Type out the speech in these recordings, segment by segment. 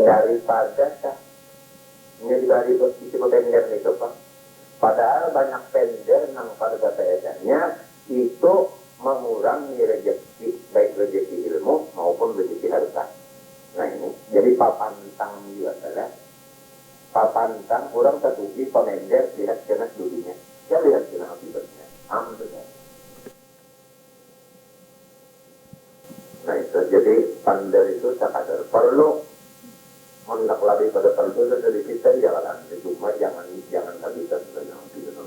daripada dari isi pender itu Pak. Padahal banyak pender nang pada edannya itu mengurangi rezeki, baik rezeki ilmu maupun rezeki harta. Nah ini, jadi papantang juga adalah papantang orang tertuju pemender lihat kena studinya, ya lihat kena akibatnya, ambilnya. Nah itu jadi pandai itu sekadar perlu hendak lebih pada perlu dari kita jalan, cuma jangan habisan jangan gitu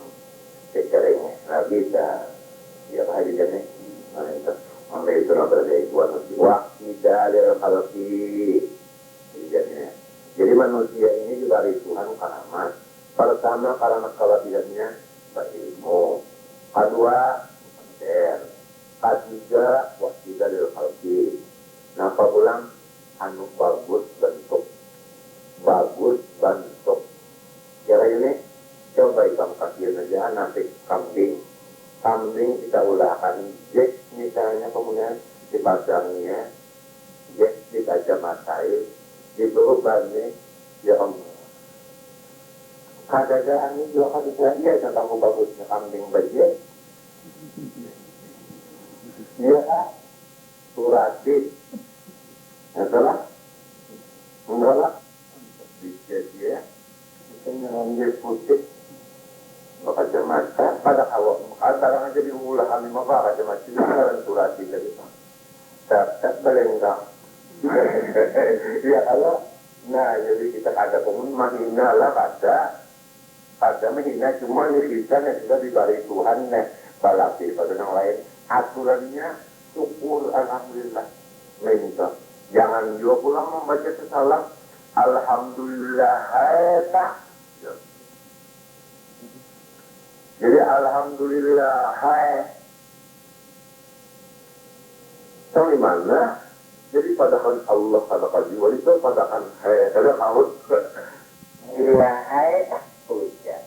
secaranya nggak bisa ya hari ini. Nah itu sampai itu nanti ada buat wah tidak ada kalau jadi manusia ini juga dari Tuhan karamat. Pertama karena kelebihannya berilmu, kedua benar, ketiga wasidah dari kalbi. Nah ulang anu bagus bentuk kira ini coba ikan kasihan aja nanti kambing kita ulahkan jack misalnya kemudian dipasangnya jack di kacamatai dibebannya ya om kadang-kadang ini juga kan ya tentang bagusnya kambing bajak ya suratin adalah enggak bisa dia misalnya ambil putih kacamata pada awak antara aja diulah kami apa kacamata itu kan suratin dari tak belenggang. Ya kalau nah jadi kita ada komun menghina lah ada menghina cuma ini kita yang sudah diberi Tuhan nih balapir pada yang lain aturannya syukur alhamdulillah minta jangan juga pulang membaca salam alhamdulillah tak jadi alhamdulillah tahu di mana. Jadi padakan Allah katakan jiwa itu padakan ada maut. Alhamdulillah tak hujan.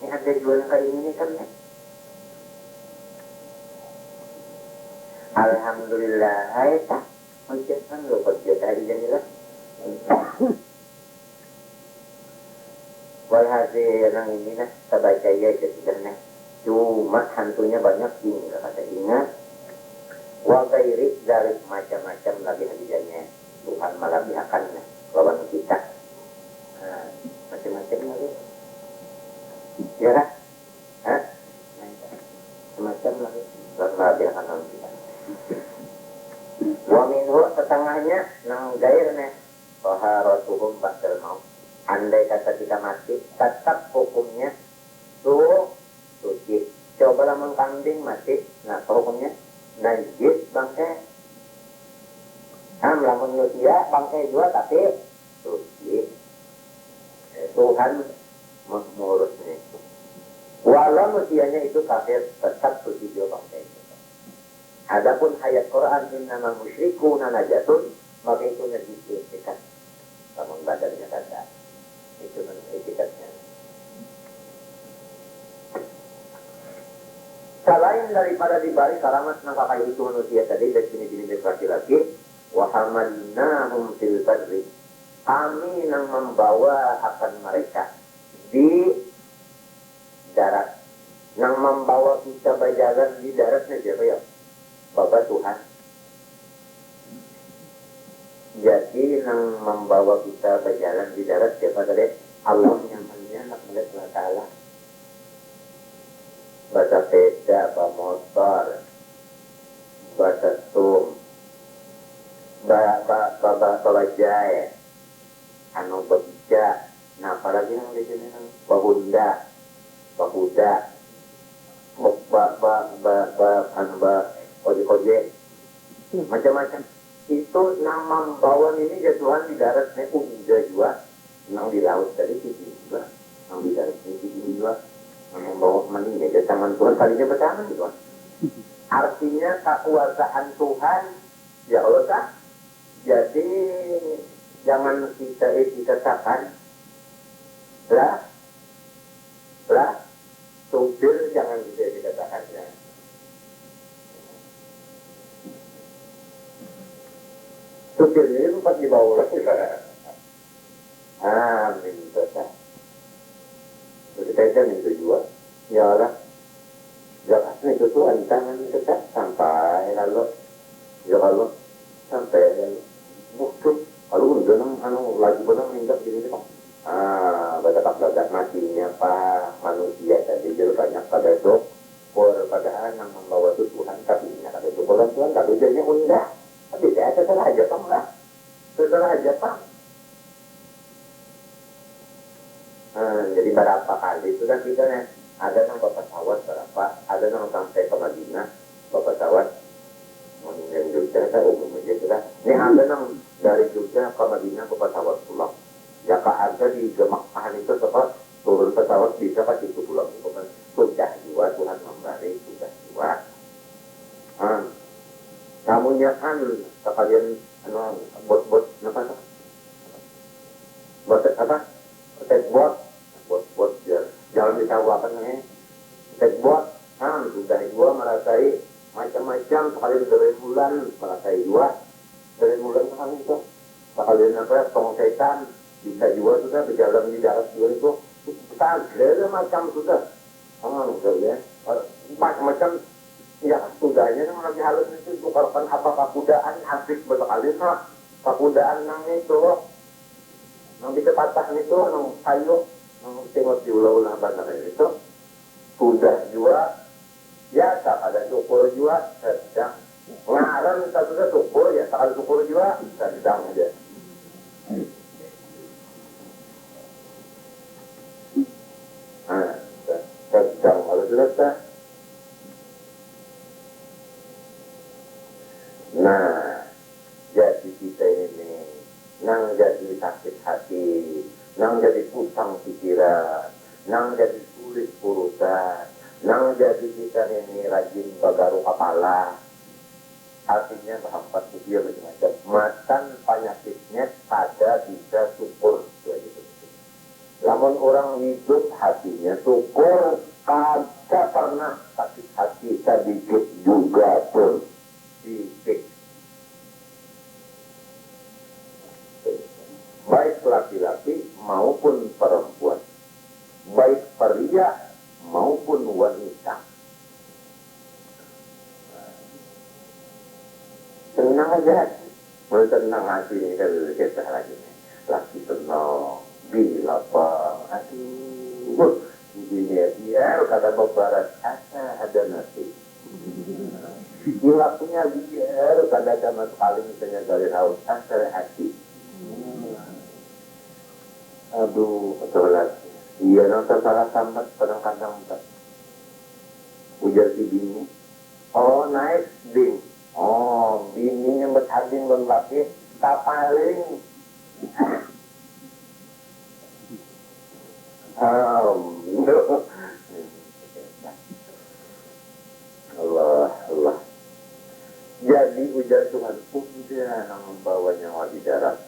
Ini ada jual kayak ini kan ya. Alhamdulillah tak hujan kan lo kerja tadi jadilah. Walhasil yang ini nah terbaca ya ketika cuma hantunya banyak tinggal kata ingat. Wa gairi dari macam-macam lagi hadiahnya Tuhan melebihkan lawan kita macam-macam lagi ya kan macam lagi melebihkan lawan kita wa minhu setengahnya nang gairnya taharatuhum ba'dal maut andai kata kita mati tetap hukumnya suci coba lamun kambing mati nah hukumnya najis bangkai lamun manusia bangkai juga tapi suci Tuhan mengurusnya walau manusianya itu kafir tetap suci juga bangkai itu. Adapun ayat Quran innamal musyrikuna najatun maka itu najis etikat lamun badannya kata itu etikatnya. Selain daripada dibalik karamat nangkakai itu manusia tadi dari sini laki-laki wahamalnahum fil barri kami yang membawa akan mereka di darat yang membawa kita berjalan di daratnya siapa ya Bapak Tuhan jadi yang membawa kita berjalan di darat siapa tadi Allah nyamannya Allah Ta'ala bahasa sepeda, bahasa motor, bahasa tum, bahasa bajai, anu bekerja. Nah, apalagi yang di sini bahuda, ojek, macam-macam. Itu nama bawaan ini jatuhan di daratnya juga, nang di laut tadi sini juga, nang di darat sini juga. Membawa maninya ke tangan Tuhan kalinya bertangan gitu. Artinya kekuasaan Tuhan ya Allah tak. Jadi jangan kita katakan lah supir jangan kita dikatakan ya. Supir ini tempat di bawah Amin betul. Berkaitan itu juga. Ya Allah. Jangan itu tuh antangan kita sampai lalu. Ya Allah. Sampai lalu. Bukti. Kalau udah anu lagi benar minta gini kok. Betapa matinya Pak manusia tadi jadi banyak pada itu. Padahal yang membawa itu Tuhan tapi ada itu Tuhan tapi jadinya undah. Tapi saya terserah aja Pak lah. Terserah aja Pak. Jadi berapa kali itu kan kita nih ada yang bapak pesawat berapa, ada yang sampai ke Madinah bapak pesawat yang Jogja saya umum aja sudah. Ini ada yang dari Jogja ke Madinah bapak pesawat pulang. Jika ada di Mekah itu sempat turun pesawat bisa pasti itu pulang itu kan sudah jiwa Tuhan memberi sudah jiwa. Namunnya kan sekalian bot apa tuh? Bot apa? Bot jangan ditawakan nih. Bot sudah dua merasai macam-macam sekalian dari bulan merasai dua dari bulan kan itu sekalian apa tong setan bisa juga sudah berjalan di darat juga itu segala macam sudah ya macam-macam ya sudahnya yang lagi halus itu tukarkan apa kakudaan asik berkali kakudaan nang itu nang bisa patah itu nang kayu nang tengok di ulah-ulah bandar itu sudah juga ya tak ada syukur juga sedang ngarang tak sudah syukur ya tak ada syukur juga sedang aja sedang kalau selesai. Nah jadi kita ini nang jadi sakit hati nang jadi pusang pikiran nang jadi sulit urusan nang jadi kita ini rajin bagaru kepala artinya berhampat dia macam-macam matan penyakitnya pada bisa syukur gitu. Namun orang hidup hatinya syukur kagak pernah sakit hati sedikit juga pun sedikit baik laki-laki maupun perempuan baik pria maupun wanita senang aja mulai tenang hati ini kalau kita lagi laki senang bila bang aduh biar kata babaran ada nasi di waktunya biar kata sama sekali misalnya dari haus asal hati aduh betul lagi iya nonton salah sambat kadang-kadang ujar si bini oh naik bing oh bininya berhadin berlaki tak paling Allah jadi ujar Tuhan pun dia yang membawa nyawa di darat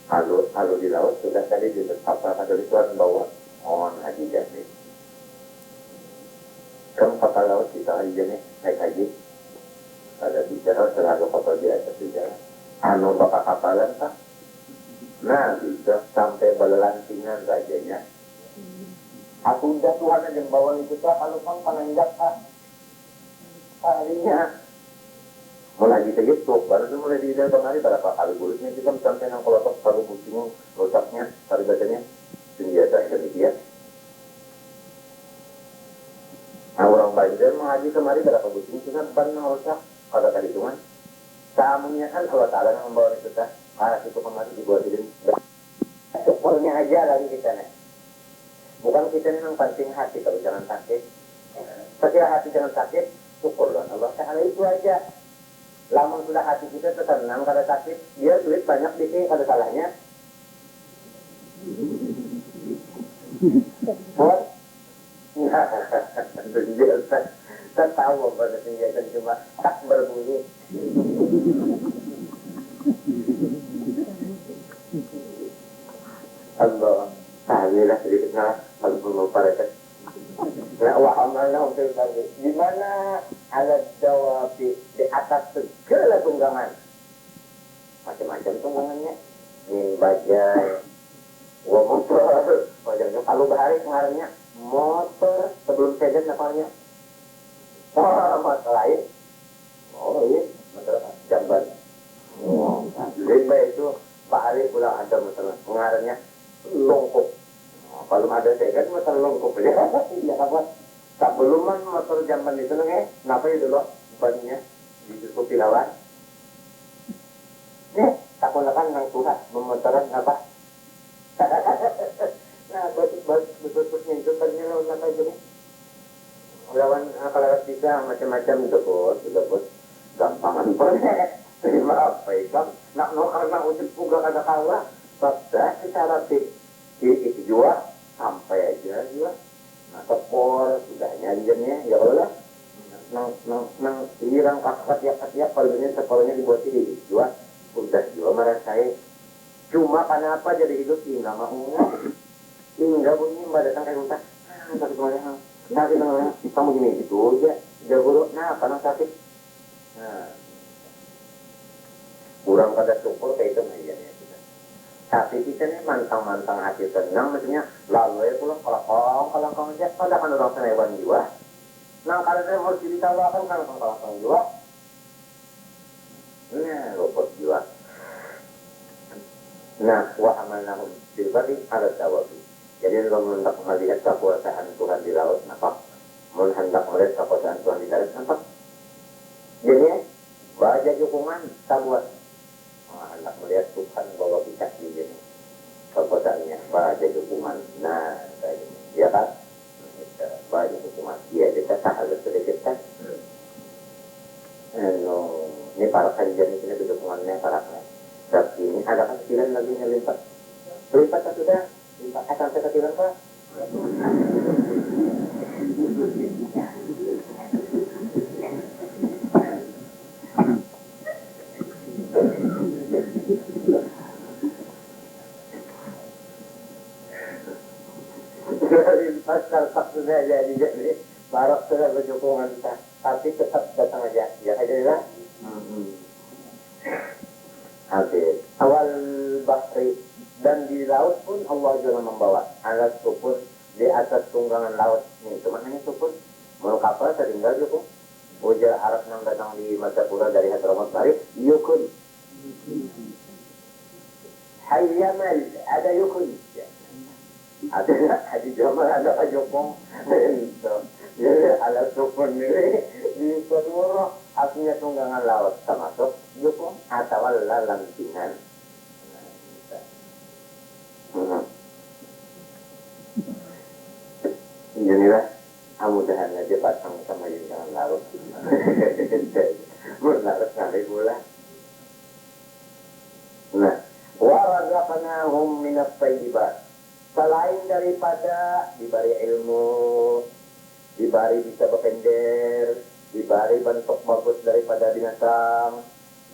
kalau di laut sudah tadi ditetapkan dari Tuhan bawa on haji jadi kan kapal laut kita haji nih naik haji ada bicara selalu kapal di atas jalan bapak kapalan tak nah bisa sampai belantingan rajanya aku udah Tuhan aja yang bawa itu tak kalau pang pananjak harinya mulai gitu baru itu mulai di dalam hari berapa kali bulutnya kita sampai yang kalau kalau pusing rosaknya hari bacanya senjata demikian orang Banjar mengaji kemari berapa pusing itu kan ban rosak pada kali itu kan tamunya kan Allah Ta'ala yang membawa itu kan itu kemari dibuatin syukurnya aja lagi kita nih bukan kita yang penting hati kalau jangan sakit ketika hati jangan sakit syukur loh Allah Ta'ala itu aja lama sudah hati kita tersenang kada sakit dia duit banyak di sini kada salahnya buat senjata saya tahu pada senjata cuma tak berbunyi Allah tahlilah sedikit ngalah kalau belum parekan nah wa'amalna untuk tadi di mana alat jawab di atas segala tunggangan macam-macam tunggangannya min bajai Wah motor, wajahnya kalau bahari kemarinnya motor sebelum sejen namanya. Oh, motor lain. Oh iya, motor jamban. Oh, lima itu bahari pulang ada motor pengaruhnya longkok. Oh, kalau ada sejen motor longkok ya. Iya apa? Sebelum motor jamban itu nih, kenapa itu loh bannya ditutupi lawan? Tak kan nang Tuhan memotoran apa? Nah, betul-betul itu ternyata apa itu nih? Lawan kalau bisa macam-macam itu bos, gampangan boleh. Terima apa itu? Nak no karena ujuk juga kada kalah, sabda secara itu juga sampai aja juga. Nah, tepor sudah nyanyiannya ya Allah. Nang irang kakak ya kalau ini sekolahnya dibuat ini juga udah juga marah saya. Cuma kenapa jadi hidup hingga mau hingga bunyi mbak datang kayak utah sakit mana sakit mana kamu gini gitu aja jago nah panas sakit nah kurang pada syukur kayak itu aja ya kita tapi kita nih mantang hati tenang maksudnya lalu ya pulang kalau aja pada kan orang senewan jiwa nah kalau saya harus ditawakan kalau jiwa nah luput jiwa. Nah, wa amalnahum fil barri ala tawabi. Jadi kalau hendak melihat kekuasaan Tuhan di laut, nampak. Mau hendak melihat kekuasaan Tuhan di darat, nampak. Jadi, baca dukungan, sabuat. Hendak melihat Tuhan bahwa kita di sini. Kekuasaannya, baca dukungan. Nah, kayak gini. Ya kan? Baca dukungan. Iya, kita tak harus sedikit kan? Ini para kajian ini dukungannya, para tapi ini ada kecilan lagi lipat tak sudah lipat sampai kecilan pak lipat tak sudah jadi barak sudah berdukungan tapi tetap datang aja ya aja lah. Habis awal bahri dan di laut pun Allah juga membawa alat supur di atas tunggangan laut ini cuma hanya supur mau kapal tertinggal juga ujar Arab yang datang di Madapura dari Hadramaut Bari yukun hayyamal ada yukun ada di Jamal ada kajopong itu jadi alat supur ini di seluruh artinya tunggangan laut termasuk yukun atau lalantingan. Inilah mudahan aja pasang sama tunggangan laut. Berlalu kali pula. Nah, warazaqnahum minat thayyibat. Selain daripada diberi ilmu, diberi bisa berpender, diberi bentuk bagus daripada binatang,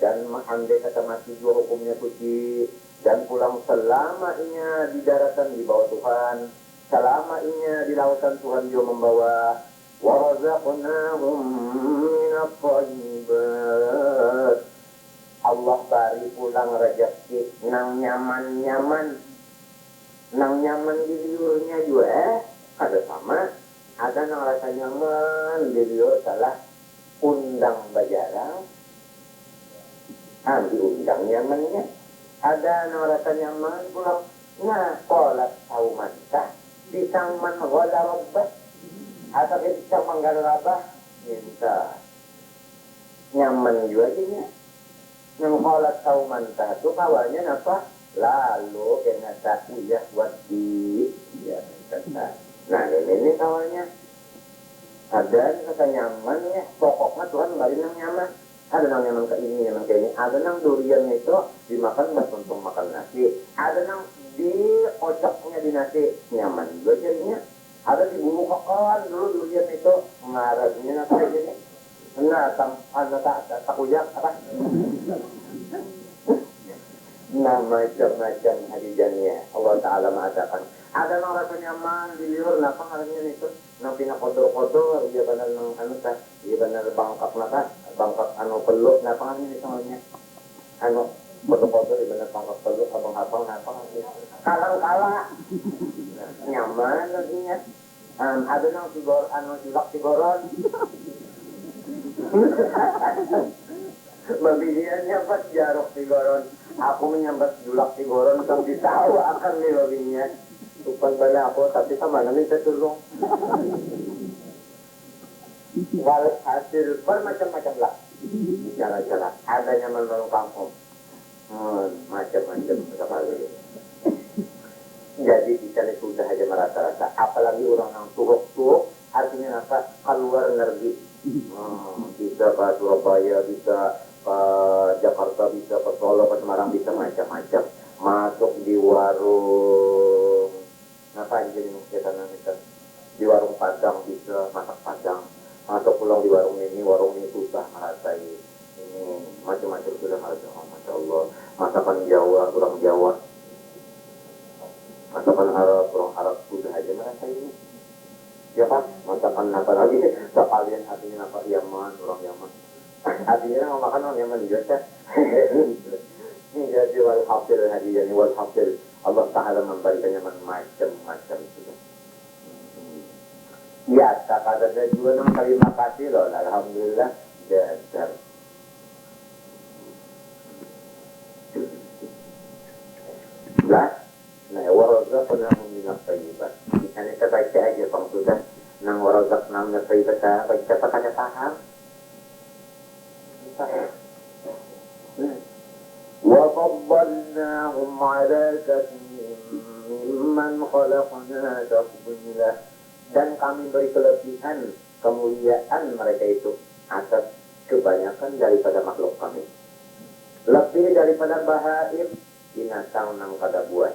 dan andai kata mati juga hukumnya suci, dan pulang selamanya di daratan di bawah Tuhan, selamanya di lautan Tuhan juga membawa. Warazaqnahum minat thayyibat. Allah bari pulang rezeki nang nyaman di liurnya juga ada sama. Ada yang rasa nyaman, beliau salah undang bajarang, diundang nyamannya. Ada yang rasa nyaman pulang, nah kolat tahu mantah, pisang man gola rabbah, atau pisang manggal rabbah, minta nyaman juga dia. Yang kolat tahu mantah itu kawannya apa? Lalu kena tahu ya wadi, ya kata. Nah ini kawannya ada kata nyaman ya pokoknya Tuhan beri nang nyaman ada nang nyaman ke ini nyaman ke ini ada nang durian itu dimakan nggak untuk makan nasi ada nang diocoknya di nasi nyaman juga jadinya ada di bumbu kokoran dulu durian itu ngarannya apa ini nah tak ujak apa nah macam-macam hadijannya Allah Ta'ala mengatakan ada nang rasa nyaman di liur napa ngarannya itu nang pina kotor-kotor dia benar nang anu tah dia benar bangkak napa bangkak anu peluk napa ngarannya itu namanya anu kotor-kotor dia benar bangkak peluk abang apa kalang-kala nyaman laginya ada nang tigor anu julak tigoron babihiannya pas jarok tigoron aku menyambat julak tigoron kang ditahu akan nih babinya tupan bala aku tapi sama namin saya tulung wal hasil bermacam-macam lah cara-cara adanya menolong kampung macam-macam sekali. Jadi kita ini sudah aja merasa-rasa, apalagi orang yang turuk-turuk, artinya apa? Keluar energi. Bisa ke Surabaya, bisa ke Jakarta, bisa ke Solo, ke Semarang, bisa macam-macam. Masuk di warung, apa aja nih kita namanya? Di warung Padang bisa masak Padang. Masuk pulang di warung ini susah merasai. Ini macam-macam sudah merasa, oh, Masya Allah. Masakan Jawa, kurang Jawa. Masakan Arab, orang Arab sudah aja merasa ini. Ya kan? Masakan apa lagi? Sekalian artinya apa? Yaman, orang Yaman. Artinya mau makan orang Yaman juga. Ini jadi wal hafir hadiah, wal hafir. Allah Ta'ala memberikannya macam-macam sudah. Ya, tak ada juga nama terima kasih loh. Alhamdulillah. Dasar. Lah. Nah, warazaqna minat thayyibat. Ini kita baca aja Bang sudah. Nang warazaqna minat thayyibat baca pakai paham. Wa faddalnahum 'ala katsirin mimman khalaqna tafdila. Dan kami beri kelebihan kemuliaan mereka itu atas kebanyakan daripada makhluk kami. Lebih daripada bahaim binatang nang kada buat.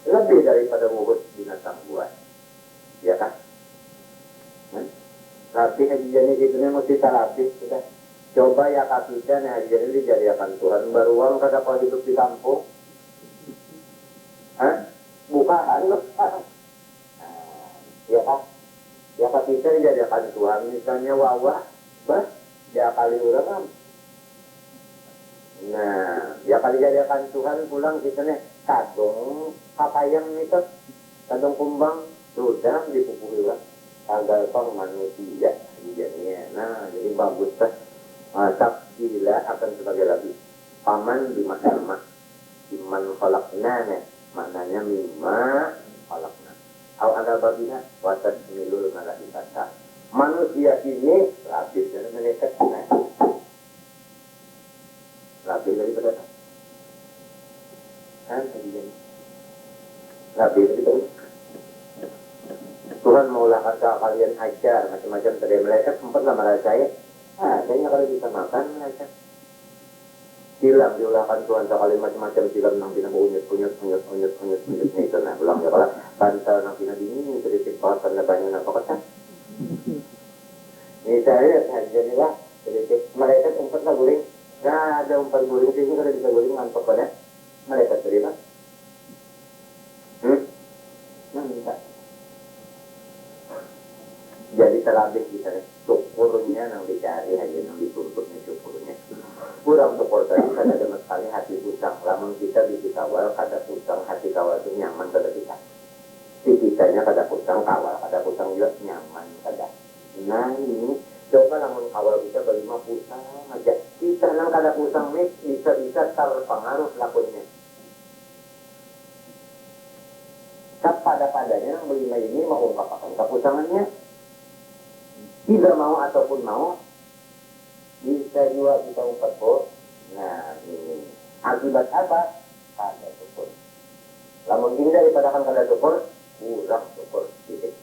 Lebih daripada wuhud binatang buat. Ya kan? Tapi hajiannya gitu nih mesti terapis sudah. Coba ya kita nih hajiannya dijadikan Tuhan baru uang kada kau hidup di kampung. Bukaan loh. Ya kan? Ya kita dijadikan Tuhan misalnya wawa, bah, dia kali orang kan. Nah, ya kali jadikan Tuhan pulang kita nih kadung papayang itu, kadung kumbang sudah dipupuri lah. Agar pang manusia jadinya. Nah, jadi bagus lah. Takdilah akan sebagai lagi. Paman di makna iman khalaqna nih, maknanya mimma khalaqna. Au ada babina watat milul malaikata. Manusia ini lapis dari malaikat. Lebih daripada kan lebih daripada Tuhan maulah kata kalian ajar macam-macam dari malaikat sempatlah merasai kayaknya kalau bisa makan malaikat silam diulahkan Tuhan sekali macam-macam silam nang pina unyut itu nah ulang ya kalau bantal nang pina dingin sedikit pasar na banyak apa kata misalnya jadilah sedikit malaikat sempatlah guling. Nah, ada umpan guling sini kalau bisa guling ngantuk pada mereka terima. Nah, minta. Jadi terlebih kita syukurnya yang dicari aja yang dituntutnya syukurnya. Kurang syukur tadi kan ada sekali hati usang. Lamun kita di kawal kada usang hati kawal itu nyaman kada kita. Si kitanya kada usang kawal kada usang juga nyaman kada. Nah ini coba lamun kawal kita berlima pusang aja. Kita nang kada pusang nih bisa-bisa terpengaruh lakunnya. Pada-padanya yang berlima ini mau ungkapkan kepusangannya. Tidak mau ataupun mau bisa juga kita ungkap bos. Nah ini akibat apa? Kada syukur. Lamun ini daripada kan kada syukur, kurang syukur titik.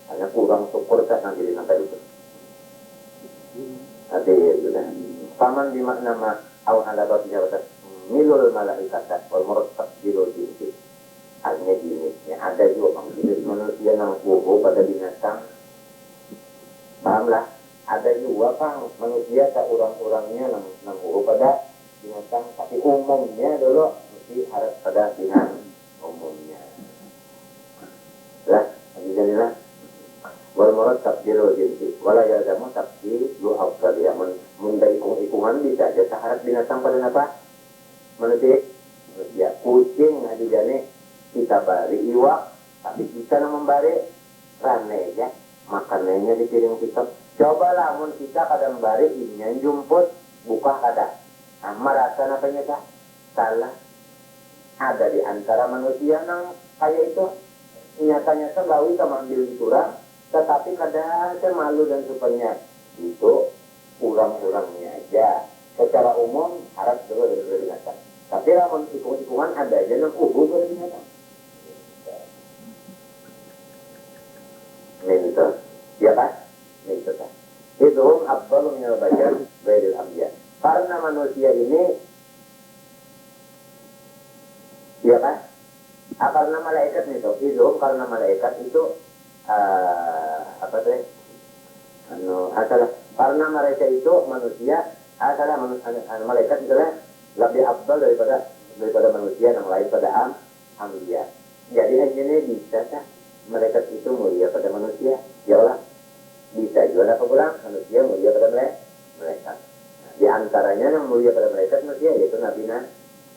Hanya kurang syukur kan nanti sampai itu. Nanti sudah. Paman bimakna ma aw ala bab jawatan milul malaikata wal murtab bilul jinsi. Hanya jenisnya ada juga jenis manusia yang kubu pada binatang. Pahamlah, ada juga Kang manusia tak orang-orangnya nang kubu pada binatang, tapi umumnya dulu mesti harus pada binatang umumnya. Lah, jadilah wal murtab bilul jinsi. Wala yadamu tabdi lu afdal ya mun ikung-ikungan bisa aja saharat binatang pada apa? Manusia Ya kucing hadi jane kita bari iwak, tapi kita nang membari rane ya, makanannya di piring kita. Coba lamun kita kadang bari inya jumput buka kada. Merasa apanya kah? Salah. Ada di antara manusia yang kayak itu nyata-nyata gawi sama ambil dikurang, tetapi kadang malu dan supaya itu kurang-kurangnya aja. Secara umum harap dulu dari binatang. Tapi lamun ikut-ikutan ada aja yang dari binatang. Minta, ya kan? Minta kan? Itu afdalu minal bashar ghairil anbiya. Karena manusia ini, ya kan? Karena malaikat itu, karena malaikat itu apa tuh? Karena mereka itu manusia, malaikat itu lebih afdal daripada manusia yang lain pada anbiya. Jadi hanya bisa kan? Mereka itu mulia pada manusia, ya Allah. Bisa juga apa pulang manusia mulia pada mereka. Nah, di antaranya yang mulia pada mereka manusia yaitu Nabi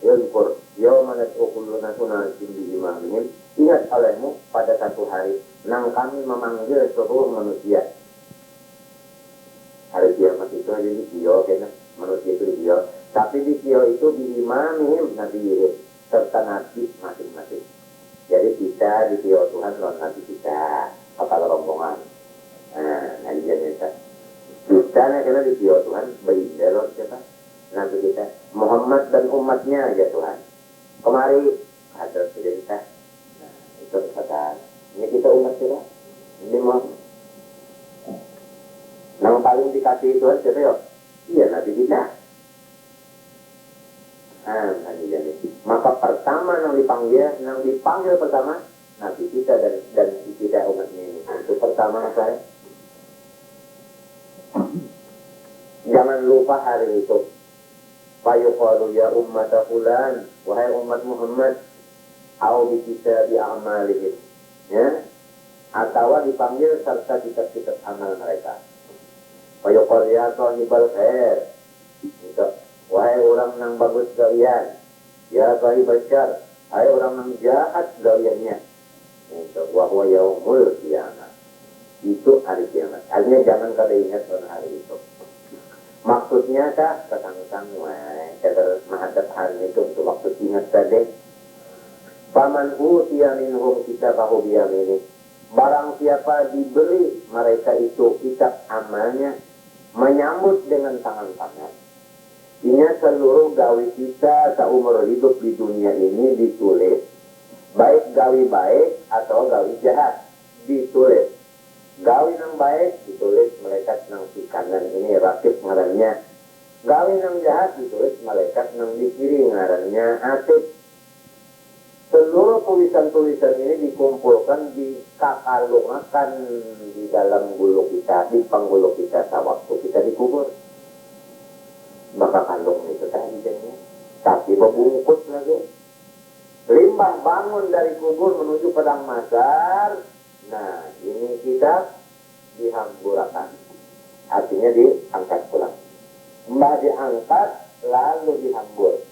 Yulkur. Ya manat ukuluna sunasim bi imamihim. Ingat olehmu pada satu hari nang kami memanggil seluruh manusia. Hari kiamat itu aja di Kio, kena manusia itu di Kio. Tapi di Kio itu di imamihim Nabi Yihim serta Nabi masing-masing. Jadi kita di Kio Tuhan lawan Nabi kita kepala rombongan. Nah kita kena di Kio Tuhan bayi dalam siapa? Nabi kita Muhammad dan umatnya aja Tuhan. Kemari ada cerita. Nah itu kata ini kita umat kita. Ini Muhammad. Yang paling dikasih Tuhan siapa ya? Iya Nabi kita. Maka pertama yang dipanggil pertama Nabi kita dan kita umatnya ini. Itu pertama saya. Jangan lupa hari itu. Fayuqalu ya ummata fulan, wahai umat Muhammad, au bi kitabi a'malihim. Ya. Atau dipanggil serta kitab-kitab amal mereka. Fayuqalu ya sahibal khair. Itu wahai orang yang bagus kalian, ya sahibal syar, wahai orang yang jahat kaliannya. Itu wahwa yaumul qiyamah. Itu hari kiamat. Artinya jangan kada ingat pada hari itu. Maksudnya kak ketang-tang kita menghadap hari itu untuk waktu ingat tadi. Faman utiya minhum kitabahu biyamini. Barang siapa diberi mereka itu kitab amalnya menyambut dengan tangan kanan. Ini seluruh gawi kita seumur hidup di dunia ini ditulis. Baik gawi baik atau gawi jahat ditulis. Gawi yang baik ditulis malaikat nang di kanan ini rakib ngarannya. Gawi yang jahat ditulis malaikat nang di kiri ngarannya atib. Seluruh tulisan-tulisan ini dikumpulkan, dikakalungakan di dalam bulu kita, di panggulu kita waktu kita dikubur. Maka kalung itu tadi jadinya. Tapi membungkus lagi. Limbah bangun dari kubur menuju padang mahsyar. Nah, ini kita dihamburakan. Artinya diangkat pulang. Mbah diangkat, lalu dihambur.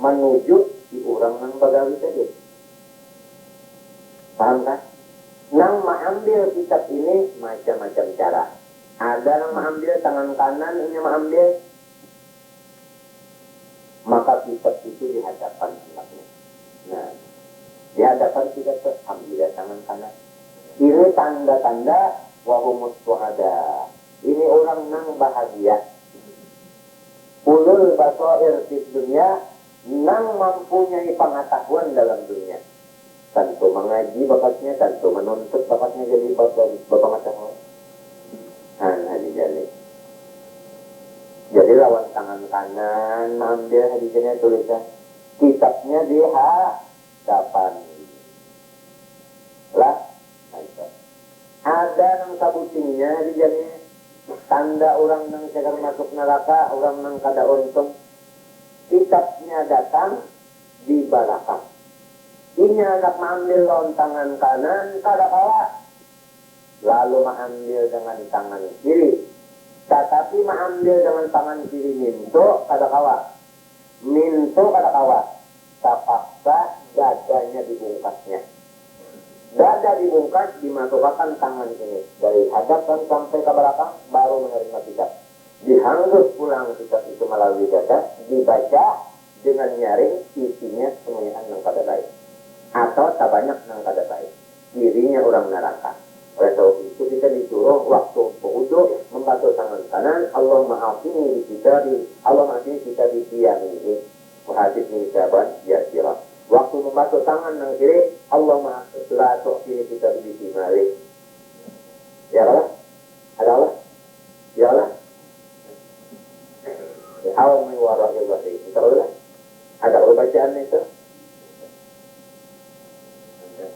Menuju di orang yang bagawi tadi. Paham kan? Nang mengambil kitab ini macam-macam cara. Ada yang mengambil tangan kanan, ini mengambil. Maka kitab itu di hadapan anaknya. Nah, di hadapan kita ambil tangan kanan. Ini tanda-tanda wahumus suhada. Ini orang nang bahagia. Ulul basair di dunia nang mempunyai pengetahuan dalam dunia. Tentu mengaji bapaknya, tentu menuntut bapaknya jadi bapak pengetahuan. Nah, jadi. Jadi lawan tangan kanan ambil hadisnya tulisan. Kitabnya di hadapan. Lah. Ada yang kabutingnya dijadinya tanda orang yang segar masuk neraka, orang yang kada untung. Kitabnya datang di belakang. Ini anak mengambil lawan tangan kanan, kada kalah. Lalu mengambil dengan tangan kiri. Tetapi mengambil dengan tangan kiri minto kada kalah. Minto kada kalah. terpaksa dadanya dibungkasnya. Dada dibungkas, dimasukkan tangan ini dari hadapan sampai ke belakang, baru menerima kitab. Dihanggut pulang kitab itu melalui dada, dibaca dengan nyaring, isinya semuanya nang kada baik atau tak banyak nang kada baik, dirinya orang neraka. Oleh sebab itu kita disuruh waktu berwudu membasuh tangan kanan, Allah maafini kita di Allah maafini kita di tiang ini, hadis ini sahabat ya sirah. Waktu membasuh tangan nang kiri, Allah maafini kita di timali. Ya Allah, ada Allah, ya Allah. Awal mewarahil wahid. Betul. Ada bacaan itu.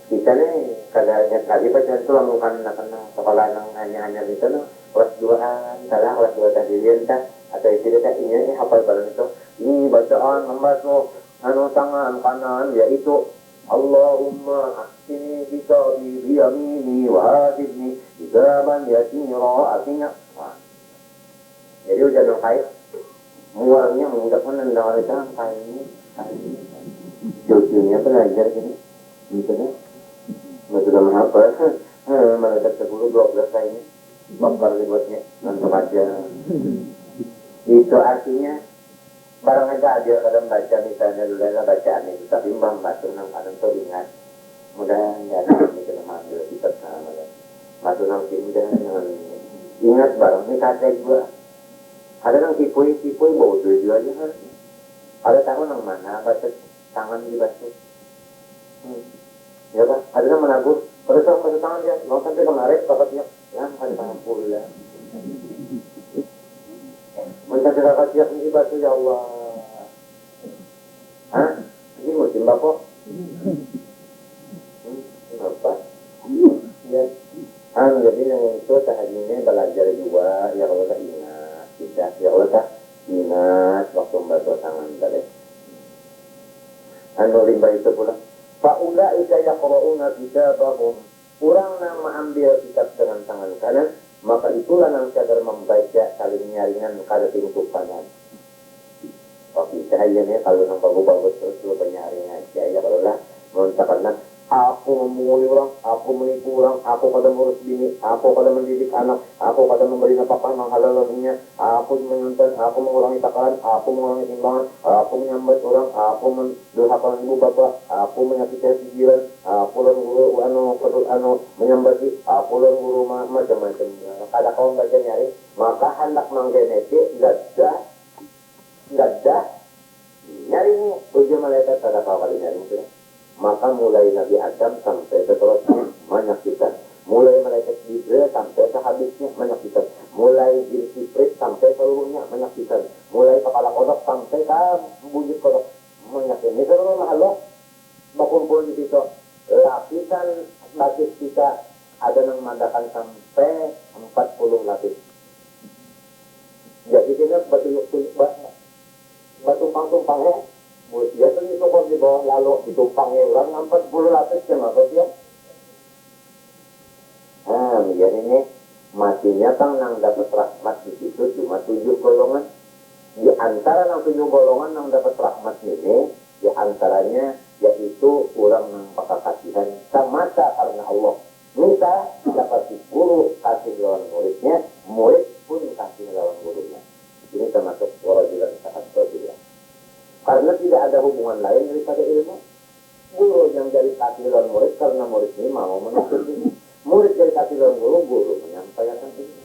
Kita nih kadang lagi bacaan itu lamukan nak sekolah nang hanya itu no. Kelas 2-an, salah kelas 2 tadi lihat atau itu tak ini hafal barang itu. Ini bacaan membasuh tangan kanan yaitu Allahumma ahsini bika bi yamini wa hadibni hisaban yasira, artinya. Jadi udah dong kait. Muarnya menggunakan nendang itu kain ini. Cucunya belajar gini. Gitu kan. Sudah menghafal. Meledak 10-12 kainnya. Bakar dibuatnya. Untuk aja. Itu artinya barang aja dia kadang baca misalnya dulu ada bacaan itu. Tapi membantu nang kadang tuh ingat. Mudah ya ini kena ambil kita sama. Matu nang mudah ingat barang ini kata gua. Ada yang tipui bawa dua aja kan. Ada tahu nang mana baca tangan dibasuh. Ya kan? Ada yang menabur. Pada saat baca tangan dia, mau sampai kemarin kakaknya, yang ada tangan pula. Mencari kakaknya ini basuh ya Allah. Hah? Ini musim bapak. Kenapa? Ya. Jadi yang itu tahun ini belajar juga ya kalau tak ingat. Tidak, ya Allah tak ingat waktu membasuh tangan balik. Limbah itu pula. Fa'ula'ika yaqra'una kitabahum. Kurang nama ambil kitab dengan tangan kanan, maka itulah yang sadar membaca saling nyaringan kada tingkup kanan. Oke, cahayanya kalau nampak bagus terus lu penyaring aja ya kalau lah mengucapkan aku memulai orang, aku menipu orang, aku pada mengurus bini, aku pada mendidik anak, aku pada memberi nafkah menghalalnya, aku menuntut, aku mengurangi takaran, aku mengurangi timbangan, aku menyambat orang, aku mendurhakan ibu bapak, aku menyakiti jiran, aku lalu guru menyambati, aku lalu guru macam-macam. Kada kau baca nyari, maka hendak menggenetik gadah nyari ini, ujian malaikat kada kau kali nyari itu. Maka mulai Nabi Adam sampai seterusnya menyaksikan, mulai malaikat Jibril sampai sehabisnya menyaksikan, mulai jin Ifrit sampai seluruhnya menyaksikan, mulai kepala kodok sampai ke bujut kodok menyaksikan. Ini seluruh makhluk berkumpul di situ. Lapisan lapis kita ada yang mengadakan sampai 40 lapis. Jadi kita batu tumpang ya. Dia tuh disokong di bawah lalu ditumpangnya orang 40 lapis ya maksud dia. Biar ini matinya kan yang dapat rahmat di situ cuma 7 golongan. Di antara yang 7 golongan yang dapat rahmat ini, di antaranya yaitu orang yang pakai kasihan semata karena Allah. Minta dapat guru kasih lawan muridnya, murid pun kasih lawan gurunya. Ini termasuk warajulan saat berbeda. Karena tidak ada hubungan lain daripada ilmu. Guru yang jadi kasih lawan murid karena murid ini mau menuntut ini. Murid jadi kasih lawan guru, guru menyampaikan ini.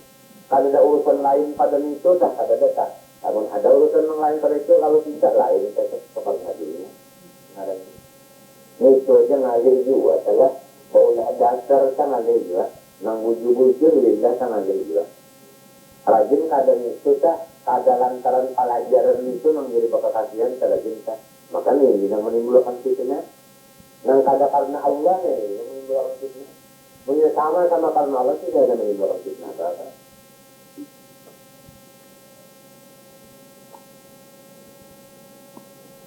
Kalau ada urusan lain pada itu, dah ada data. Kalau ada urusan yang lain pada itu, kalau tidak lain, saya cepat ngajunya. Itu aja ngalir juga, salah. Bahwa dasar kan ngalir juga. Nang buju-buju, lidah kan ngalir juga. Rajin keadaan itu, ada lantaran pelajaran itu yang jadi bakal kasihan kada cinta. Makanya ini yang menimbulkan fitnah. Yang kada karena Allah yang menimbulkan fitnah. Punya sama karena Allah tidak ada menimbulkan fitnah.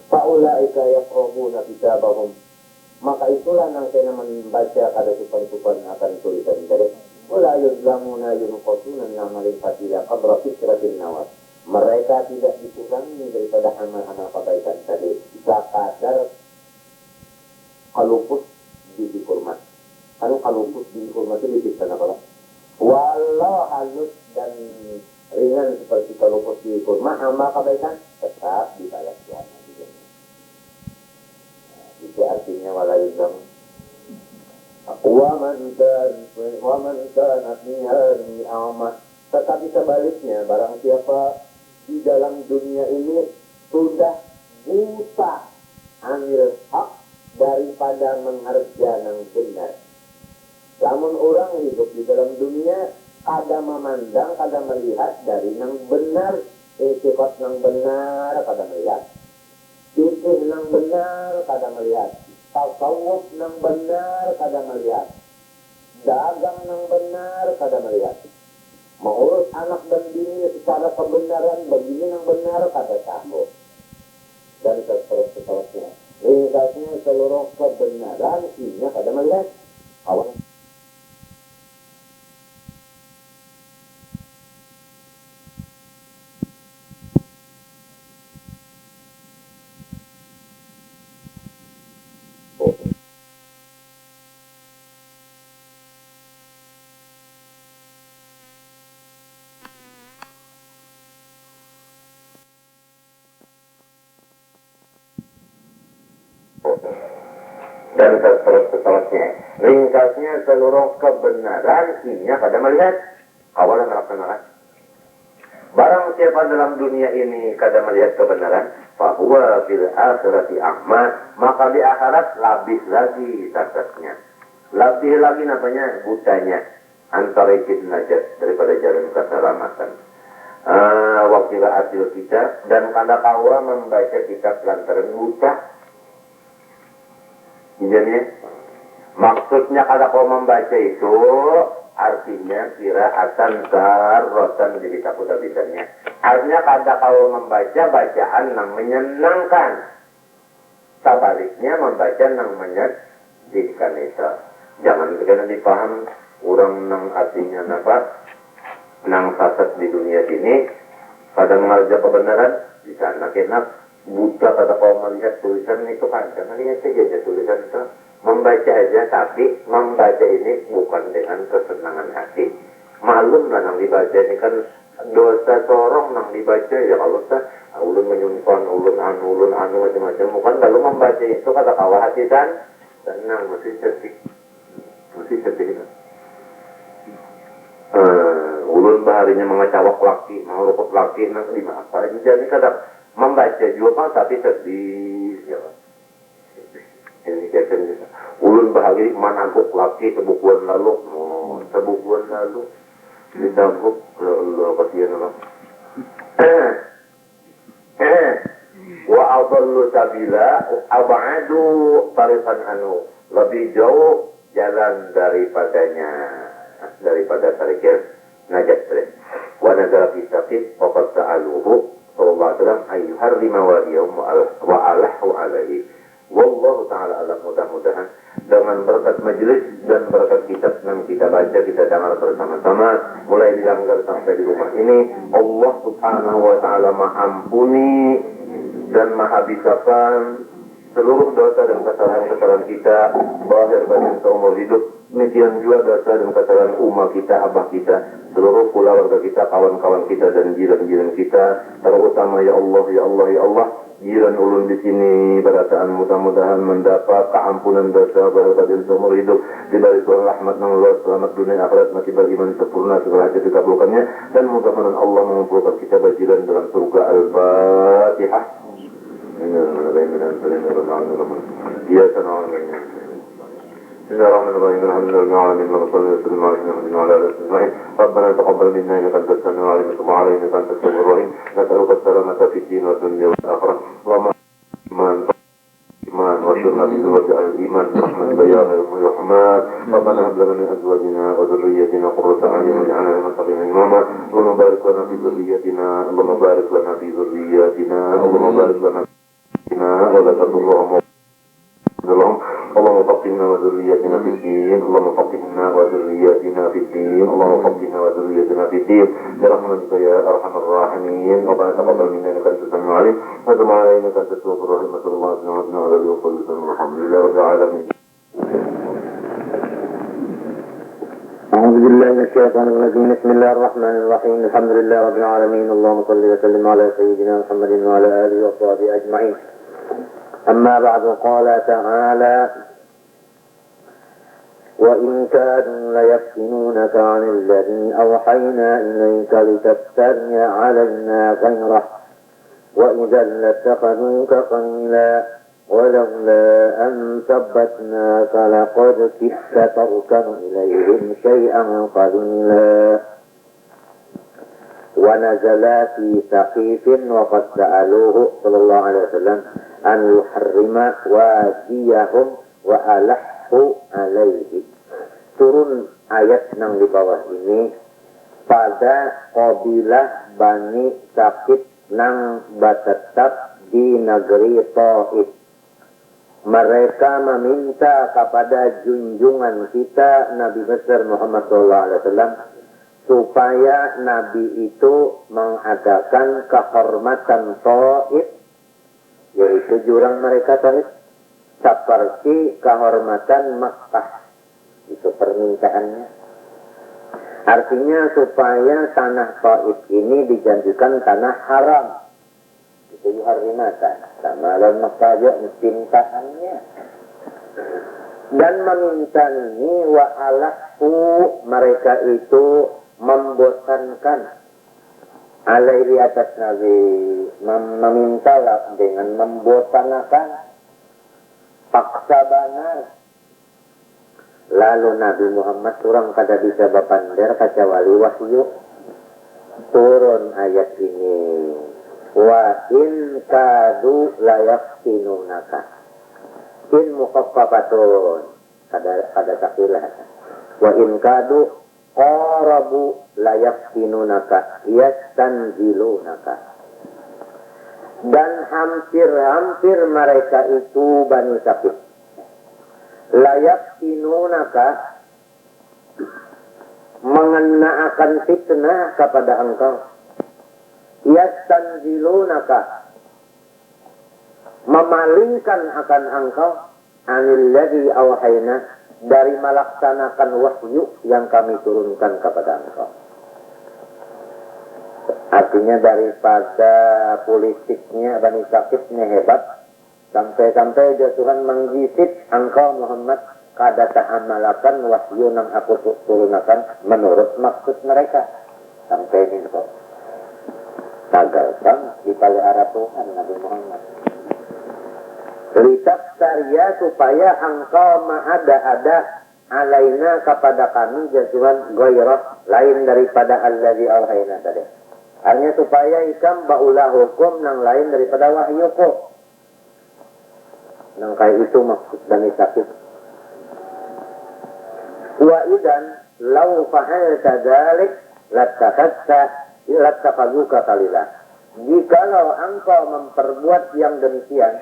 Fa'ulaika yaqra'una kitabahum. Maka itulah yang saya membaca kada supan-supan akan tulisan dari wala yuzlamuna yunqasuna min amalin fatilah qabra fitratin nawas. Mereka tidak dikurangi daripada amal-amal kebaikan tadi sekadar kalupus biji kurma. Kan kalupus biji kurma itu diciptakan apa? Walau halus dan ringan seperti kalupus biji kurma, amal kebaikan tetap dibalas Tuhan. Itu artinya walayuzam. Waman kana nihani amat. Tetapi sebaliknya, barang siapa di dalam dunia ini sudah buta anil hak daripada menghargai yang benar. Namun orang hidup di dalam dunia kada memandang, kada melihat dari yang benar, sifat yang benar kada melihat, fikih yang benar kada melihat, tasawuf yang benar kada melihat, dagang yang benar kada melihat, mengurus anak dan bini secara kebenaran begini yang benar kada tahu, dan seterusnya. Ringkasnya seluruh kebenaran ini kada melihat. Awal dan seterusnya. Ringkasnya seluruh kebenaran ini kada melihat. Awalan melaksanakan. Barang siapa dalam dunia ini kada melihat kebenaran, fahuwa fil akhirati a'ma, maka di akhirat labih lagi sasatnya. Labih lagi namanya butanya. Antara najat daripada jalan keselamatan. Wakila adil kita dan kada kawa membaca kitab lantaran buta. Jadi maksudnya kada kau membaca itu artinya kiraatan rotan jadi takut habisannya. Artinya kada kau membaca bacaan yang menyenangkan. Sebaliknya membaca yang menyedihkan itu. Jangan kena dipaham orang yang artinya apa? Nang sasat di dunia ini kada mengajar kebenaran di sana kena buta kada kau melihat tulisan itu kan, jangan lihat saja tulisan itu, membaca aja, tapi membaca ini bukan dengan kesenangan hati. Malum lah nang dibaca ini kan dosa sorong nang dibaca ya kalau ulun menyumpah, ulun anu macam-macam. Bukan kalau membaca itu kata kawah hati dan senang, mesti sedih. Ulun baharinya mengacawak laki, mengerukut laki, nang lima apa ini jadi kadang membaca juga tapi sedih ya. Ini kata ulun bahagi managuk laki sebukuan lalu ditaguk Allah kasihan Allah. Wa adallu sabila ab'adu tariqan anu, lebih jauh jalan daripada tarikir najat. Wa nazala fi saqif wa qad sa'aluhu sallallahu alaihi wasallam ayyuharrima waliyahum wa alahu alaihi. Wallahu ta'ala alam. Mudah-mudahan dengan berkat majelis dan berkat kitab yang kita baca, kita dengar bersama-sama mulai dilanggar sampai di rumah ini, Allah subhanahu wa ta'ala mengampuni dan maha bisakan seluruh dosa dan kesalahan-kesalahan kita bahir batin seumur hidup. Demikian juga dosa dan kesalahan umat kita, abah kita, seluruh keluarga kita, kawan-kawan kita dan jiran-jiran kita, terutama ya Allah, jiran ulun di sini berataan mudah-mudahan mendapat keampunan dosa bahir batin seumur hidup, diberi Tuhan rahmat nang Allah, selamat dunia akhirat, mati bagi man sempurna segala hajat dikabulkannya, dan mudah-mudahan Allah mengumpulkan kita berjiran dalam surga. Al-Fatihah. Bismillahirrahmanirrahim. Alhamdulillahirabbil alamin. Rabbana taqabbal minna innaka antas samiul alim wa tub alaina innaka antat tawwabur rahim. Nas'aluka as-salamata fid din wa dunya wal akhirah. Allahumma iman wa shurna bi zawati al-iman rahmatan ya rahman. Rabbana hab lana min azwajina wa dhurriyyatina qurrata a'yun waj'alna lil muttaqina imama. Allahumma barik lana fi dhurriyyatina, Allahumma barik lana fi dhurriyyatina, Allahumma barik lana ولا تضرهم اللهم فقهنا وذريتنا في الدين اللهم فقهنا وذريتنا في الدين اللهم فقهنا وذريتنا في الدين برحمتك يا أرحم الراحمين ربنا تقبل منا إنك أنت السميع العليم وتب علينا إنك أنت التواب الرحيم صلى الله عليه وسلم على آله وصحبه وسلم والحمد لله رب العالمين. أعوذ بالله من الشيطان الرجيم بسم الله الرحمن الرحيم الحمد لله رب العالمين اللهم صل وسلم على سيدنا محمد وعلى آله وصحبه أجمعين. أما بعد قال تعالى وإن كانوا ليفتنونك عن الذي أوحينا إليك لتفتري علينا غيره وإذا لاتخذوك قليلا ولولا أن ثبتناك لقد كدت تركن إليهم شيئا قليلا. ونزل في ثقيف وقد سألوه صلى الله عليه وسلم أن يحرم واديهم وألحوا عليه. Turun ayat yang di bawah ini pada kabilah Bani Sakif nang batetap di negeri Taif. Mereka meminta kepada junjungan kita Nabi besar Muhammad SAW supaya Nabi itu mengadakan kehormatan Taif, yaitu jurang mereka Taif, seperti kehormatan Makkah. Itu permintaannya. Artinya supaya tanah Taif ini dijadikan tanah haram. Itu yuharrimatan. Sama dalam Makkah cintaannya. Dan meminta ini wa'alahu mereka itu membosankan alaihi atas Nabi. Memintalah dengan membosanakan paksa banar. Lalu Nabi Muhammad turun kada bisa bapander kecuali wahyu. Turun ayat ini. Wa in kadu layaftinunaka. In mukhaffafatun. Kada takilah. Wa in kadu qarabu layaftinunaka. Yastanzilunaka. Dan hampir-hampir mereka itu Bani Sakif. Layaftinunaka mengenakan fitnah kepada engkau. Yastanzilunaka memalingkan akan engkau anil ladzi awhayna dari melaksanakan wahyu yang kami turunkan kepada engkau. Artinya daripada politiknya Bani Sakifnya hebat, sampai-sampai dia Tuhan menggisit engkau Muhammad kada ta'amalakan wahyu yang aku turunkan menurut maksud mereka. Sampai ini kok tagalkan dipelihara Tuhan Nabi Muhammad. Litaftaria supaya engkau mengada-ada alaina kepada kami jatuhan gairah lain daripada alladzi awhayna tadi. Hanya supaya ikam baulah hukum yang lain daripada wahyuku. Nang kaya itu maksud Bani Sakif. Wa idan law fa'alta dzalik lattakazuka qalila. Jikalau engkau memperbuat yang demikian,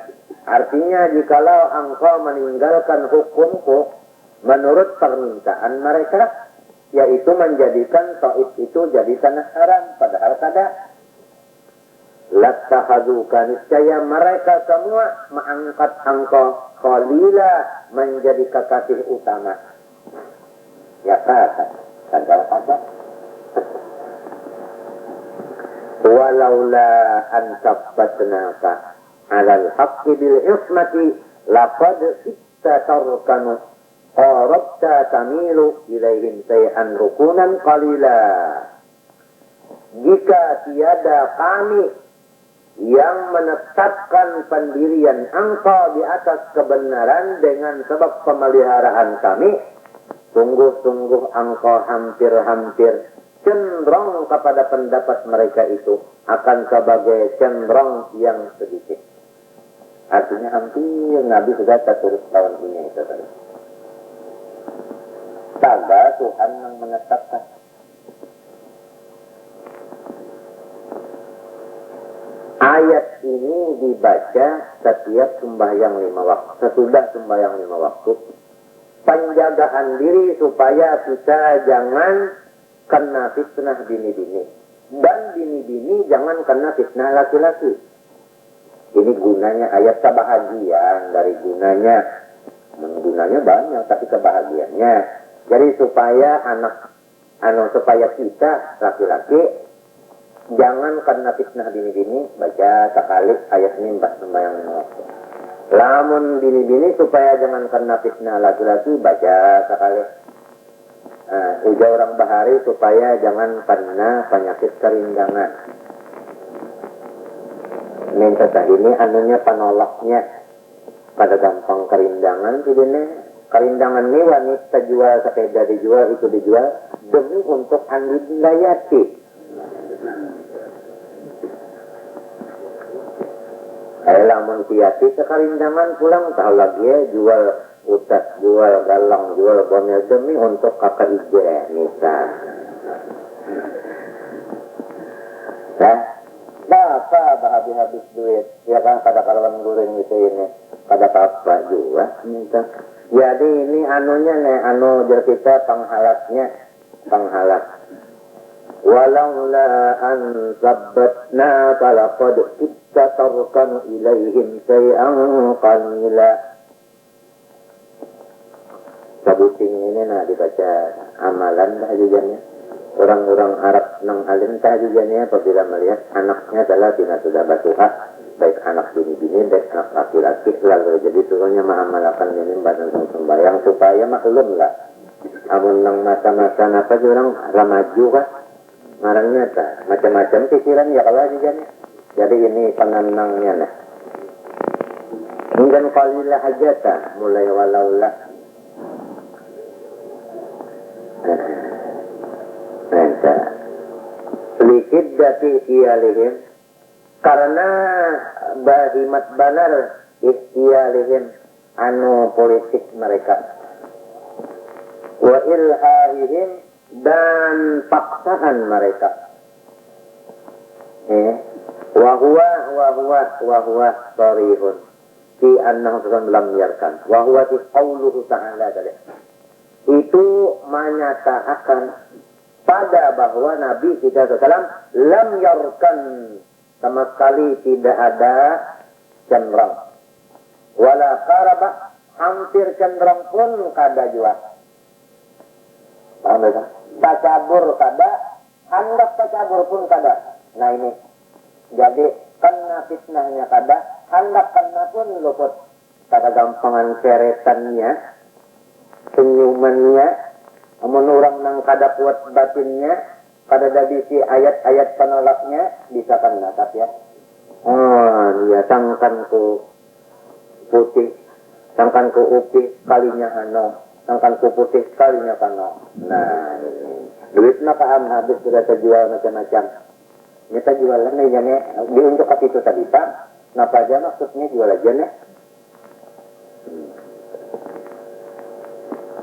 artinya jikalau engkau meninggalkan hukumku menurut permintaan mereka, yaitu menjadikan Taif itu jadi tanah haram, padahal kada. Lattakazuka niscaya mereka semua mengangkat engkau khalila menjadi kekasih utama. Ya kata. Walaula an tabbatnaka 'alal haqqi bil ismati laqad ittatarkanu qarabta tamilu ilaihim say'an rukunan qalila. Jika tiada kami yang menetapkan pendirian engkau di atas kebenaran dengan sebab pemeliharaan kami, sungguh-sungguh engkau hampir-hampir cenderung kepada pendapat mereka itu akan sebagai cenderung yang sedikit. Artinya hampir Nabi sudah terus tahun ini itu tadi. Sabar Tuhan yang menetapkan. Ayat ini dibaca setiap sembahyang 5 waktu. Sesudah sembahyang 5 waktu penjagaan diri supaya kita jangan kena fitnah bini-bini. Dan bini-bini jangan kena fitnah laki-laki. Ini gunanya ayat kebahagiaan dari gunanya. Gunanya banyak tapi kebahagiaannya. Jadi supaya supaya kita laki-laki jangan kena fitnah bini-bini, baca sekali ayat ini mbak sembahyang. Lamun bini-bini supaya jangan kena fitnah laki-laki, baca sekali. Ujar orang bahari supaya jangan kena penyakit kerindangan. Minta ini anunya penolaknya pada gampang kerindangan ini. Kerindangan ini wanita jual sepeda dijual itu dijual demi untuk andidayati. Lamun tiati kekarindangan pulang tahu lagi ya jual utas, jual galang, jual bonel demi untuk kakak ije misal. Apa habis duit ya kan pada kawan goreng itu ini pada apa juga minta. Jadi ini anunya nih jar kita penghalat. Walaula an sabbatna falaqad kitta tarkanu ilaihim shay'an qalila. Sabuting ini dibaca amalan tahajudnya. Orang-orang Arab nang alim tahajudnya apabila melihat anaknya adalah bina sudah basuha, baik anak bini-bini baik anak laki-laki, lalu jadi turunnya mengamalkan ini badan sembahyang supaya maklum lah. Amun nang masa-masa apa sih orang ramaju kan? Marangnya tak macam-macam pikiran ya kalau aja. Jadi ini pengenangnya nah. Mungkin qalilah aja tak mulai walaulah. Lihiddati iyalihim karena bahimat banar iyalihim anu politik mereka wa ilhahihim dan paksaan mereka wa huwa sarihun fi annahu lam yarkan wa huwa qauluhu ta'ala itu menyatakan pada bahwa Nabi kita SAW lam yarkan sama sekali tidak ada cenderung wala qaraba hampir cenderung pun kada jua. Paham tak? Takabur kada, hendak takabur pun kada. Nah ini jadi kena fitnahnya kada, hendak kena pun luput. Kada gampangan seretannya, senyumannya. Amun orang nang kada kuat batinnya, kada dabisi ayat-ayat penolaknya, bisa kena tapi ya. Dia sangkan ku putih, sangkan ku upi, kalinya sangkan ku putih, kalinya kano. Nah, duit na paham habis sudah terjual macam-macam. Kita jualan aja nih, diunjuk ke situ tadi tak? Napa aja maksudnya jual aja nih?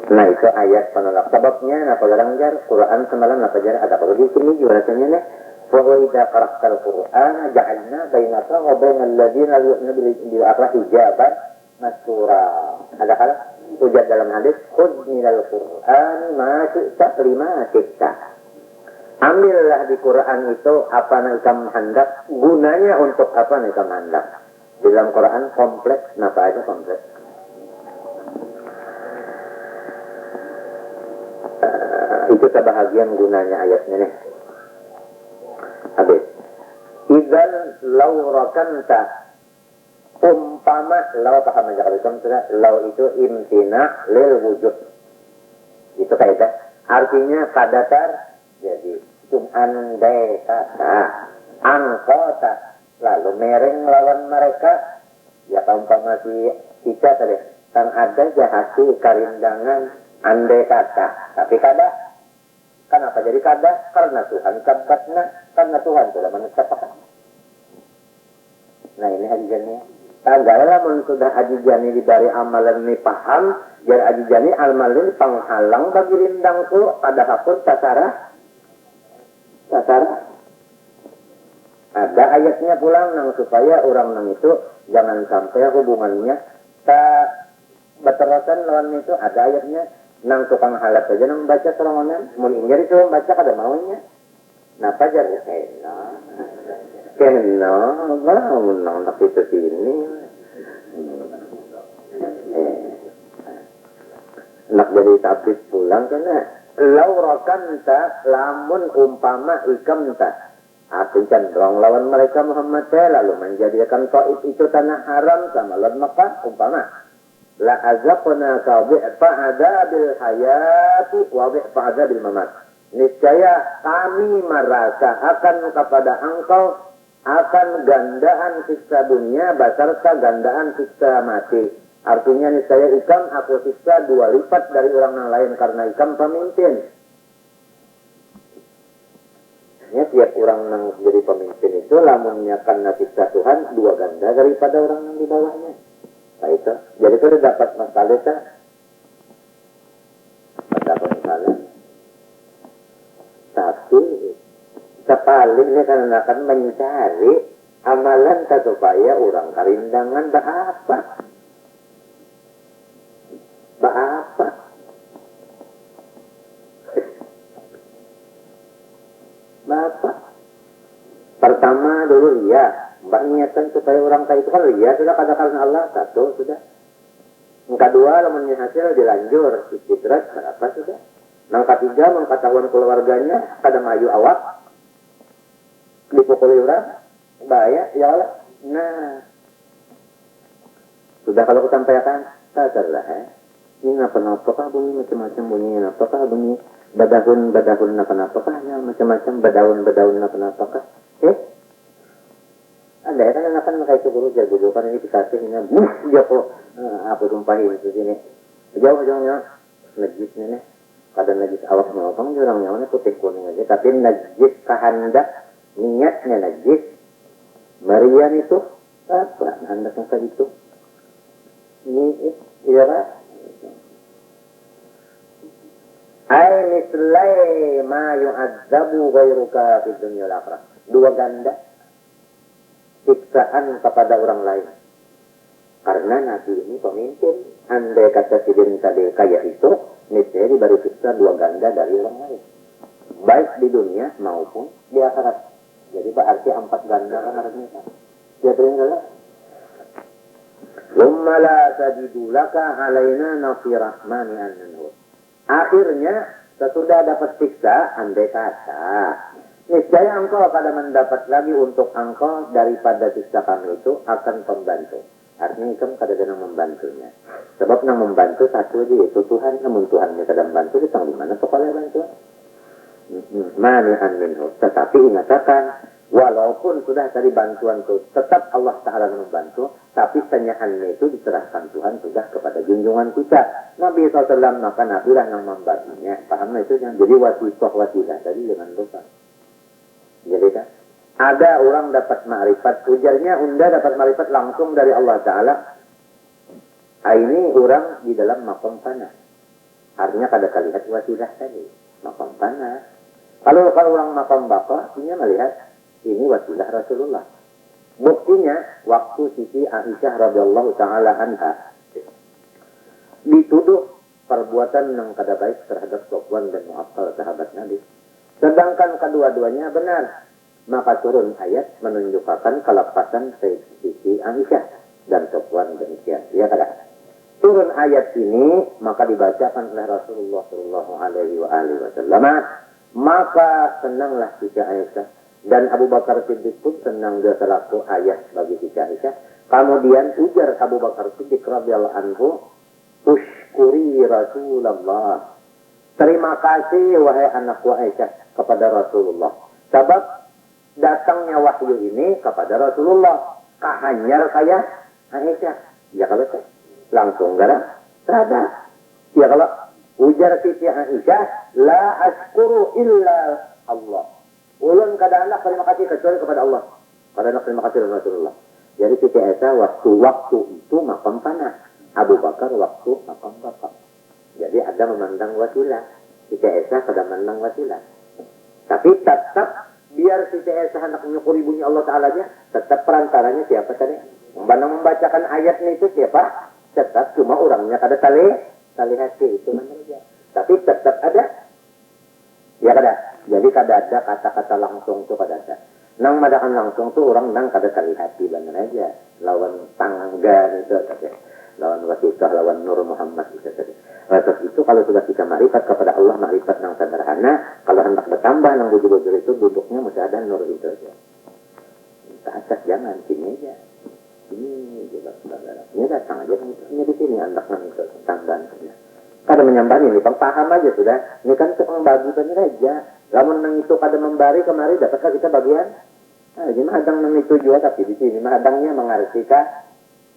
Nah itu ayat penolak. Sebabnya napa garangjar Quran semalam napa jar ada pada di sini jelasannya nih. Wa idza qara'tal Qur'ana ja'alna bainaka wa bainal ladzina la yu'minuna bil akhirati hijaban mastura. Ada kala ujar dalam hadis khudh minal Qur'ani ma syi'ta lima syi'ta. Ambillah di Quran itu apa yang kamu hendak, gunanya untuk apa yang kamu hendak. Di dalam Quran kompleks, napa aja kompleks. Itu kebahagiaan gunanya ayatnya nih. Habis. Idzal law rakanta umpama law paham aja kalau law itu imtina lil wujud. Itu kaidah. Artinya kadatar jadi andai kata angkota lalu mereng lawan mereka ya umpama si kita tadi kan ada jahasi karindangan andai kata tapi kada. Kenapa jadi kada? Karena Tuhan kabatna, karena Tuhan telah menetapkan. Nah ini ajijani. Tagalah sudah ajijani diberi amalan ini paham, jadi ajijani amalan ini penghalang bagi rindangku pada hakun tasara. Ada ayatnya pulang nang supaya orang nang itu jangan sampai hubungannya tak Baterasan lawan itu ada ayatnya nang tukang halat saja nang baca serangan mun inggir itu baca kada maunya napa jar kena nang nak itu sini nak jadi tabib pulang kena laurakanta lamun umpama ikamta aku cenderung lawan mereka Muhammad lalu menjadikan Taif itu tanah haram sama lawan Makkah umpama la azaqnaka bi'fa adabil hayati wa bi'fa adabil mamat. Niscaya kami merasa akan kepada engkau akan gandaan siksa dunia beserta gandaan siksa mati. Artinya niscaya ikam aku siksa 2 lipat dari orang yang lain karena ikam pemimpin. Ya, tiap orang yang jadi pemimpin itu lamunnya karena siksa Tuhan 2 ganda daripada orang yang di bawahnya. Nah itu, jadi kalau dapat masalah itu, dapat masalah. Tapi sebaliknya karena akan mencari amalan supaya orang karindangan apa? Bapak. Pertama dulu Mbak niatkan supaya orang kaya itu kan sudah katakan Allah satu sudah. Yang kedua lamunnya hasil dilanjur istidrak berapa sudah. Yang ketiga mengetahuan keluarganya kadang mayu awak dipukuli orang bahaya ya Allah. Nah sudah kalau kesampaikan sadarlah ini apa-apa bunyi macam-macam bunyi apa bunyi badahun apa-apa ya macam-macam badaun apa-apa ada yang akan kayak itu guru kan ini dikasihnya ya kok aku tumpahin itu sini jauh-jauhnya najisnya nih kadang najis awak melopong orang nyamannya putih kuning aja tapi najis kehendak niatnya najis Marian itu apa hendaknya kayak itu ini iya Pak ay mislai ma yu'adzabu ghairuka fid dunya wal akhirah 2 ganda siksaan kepada orang lain. Karena Nabi ini pemimpin. Andai kata sidin tadi kaya itu, niscaya diberi siksa 2 ganda dari orang lain. Baik di dunia maupun di akhirat. Jadi berarti 4 ganda kan harusnya. Dia terima Lumma la tajidu laka alaina nasirah mani'an minhu. Akhirnya, sesudah dapat siksa, andai kata niscaya engkau akan mendapat lagi untuk engkau daripada siksa kami itu akan pembantu. Artinya kamu kadang-kadang membantunya. Sebab yang membantu satu aja yaitu Tuhan. Namun Tuhannya kadang membantu kita di mana kepala bantuan. Mani'an minhu. Tetapi ingatkan, walaupun sudah tadi bantuan itu tetap Allah Ta'ala membantu, tapi senyaannya itu diserahkan Tuhan sudah kepada junjungan kita. Nabi SAW maka Nabi lah yang membantunya. Paham itu yang jadi wasilah tadi dengan doa. Jadi kan ada orang dapat ma'rifat ujarnya unda dapat ma'rifat langsung dari Allah Ta'ala. Ini orang di dalam maqam panah. Artinya kada lihat wasilah tadi maqam panah. Kalau orang maqam baka punya melihat ini wasilah Rasulullah. Buktinya waktu Siti Aisyah radhiyallahu taala anha dituduh perbuatan yang kada baik terhadap Sofwan dan Mu'attal sahabat Nabi. Sedangkan kedua-duanya benar. Maka turun ayat menunjukkan kelepasan Siti Aisyah dan Sofwan demikian. Ya kada? Turun ayat ini maka dibacakan oleh Rasulullah sallallahu alaihi wasallam. Maka senanglah Siti Aisyah dan Abu Bakar Siddiq pun senang dia selaku ayah bagi Siti Aisyah. Kemudian ujar Abu Bakar Siddiq radhiyallahu anhu, "Ushkuri Rasulullah." Terima kasih wahai anakku Aisyah kepada Rasulullah. Sebab datangnya wahyu ini kepada Rasulullah. Kahanyar kaya Aisyah. Ya kalau saya langsung gara ada. Ya kalau ujar Siti Aisyah, la ashkuru illa Allah. Ulun kada anak terima kasih kecuali kepada Allah. Kada anak terima kasih kepada Rasulullah. Jadi Siti Aisyah waktu itu makam panah. Abu Bakar waktu makam bapak. Jadi ada memandang wasilah. Siti Aisyah kada memandang wasilah. Tapi tetap biar Siti Aisyah hendak menyukuri bunyi Allah Ta'ala nya, tetap perantaranya siapa tadi? Yang membacakan ayat itu siapa? Tetap cuma orangnya kada tali hati itu saja. Tapi tetap ada. Ya kada. Jadi kada ada kata-kata langsung tuh kada ada. Nang madakan langsung tuh orang nang kada tali hati benar aja. Lawan tangga itu saja. Lawan Wasikah, lawan Nur Muhammad itu saja. Terus itu kalau sudah kita ma'rifat kepada Allah, ma'rifat yang sederhana, kalau hendak bertambah yang bujur-bujur itu duduknya mesti ada nur itu aja. Ke atas jangan, sini aja. Ini juga saudara. Ini datang aja, ini di sini andaknya itu tanggaan. Kada menyambangi ini, paham aja sudah. Ini kan tukang bagi benar aja. Lamun nang itu kada membari kemari, dapatkah kita bagian? Nah, jadi mahadang nang itu juga, tapi di sini mahadangnya mengartikan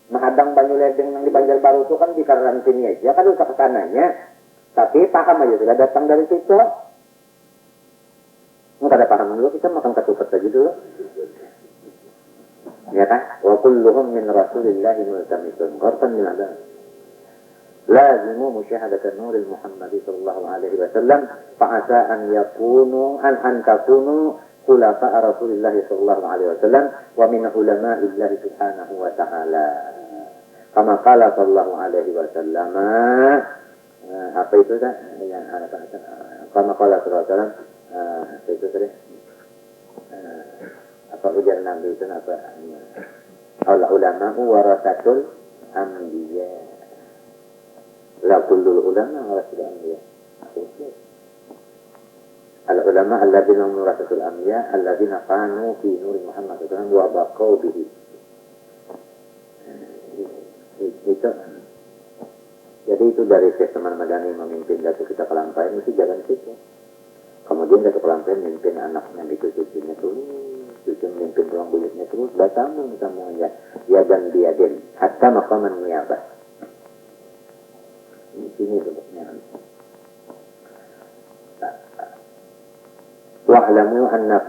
mahadang Banyu Ledeng yang di Banjarbaru itu kan di karantina aja, kan usah kesananya. Tapi paham aja sudah datang dari situ. Nggak ada paham dulu, kita makan ketupat aja dulu. Ya kan? Wa kulluhum min rasulillahi multamisun qartan min adam. Lazimu musyahadatan nuril Muhammadi sallallahu alaihi wasallam fa'asa an yakunu an takunu khulafa Rasulillah sallallahu alaihi wasallam wa min ulama'illahi subhanahu wa ta'ala. Kama qala sallallahu alaihi wasallam apa itu dah yang kama qala sallallahu alaihi wasallam apa itu tadi apa ujar Nabi itu apa ulama warasatul anbiya la kullul ulama warasatul anbiya al ulama alladzina warasatul anbiya alladzina kanu fi nuri Muhammad sallallahu alaihi wasallam wa baqau bihi itu. Jadi itu dari Syekh Saman Madani memimpin Datuk kita Kelampaian mesti jalan situ. Kemudian Datuk Kelampaian memimpin anaknya gitu cucunya terus, cucu memimpin tulang buyutnya terus, datang semuanya ya dan biadin hatta maqaman niyabah. Di sini duduknya. Wa'lamu anna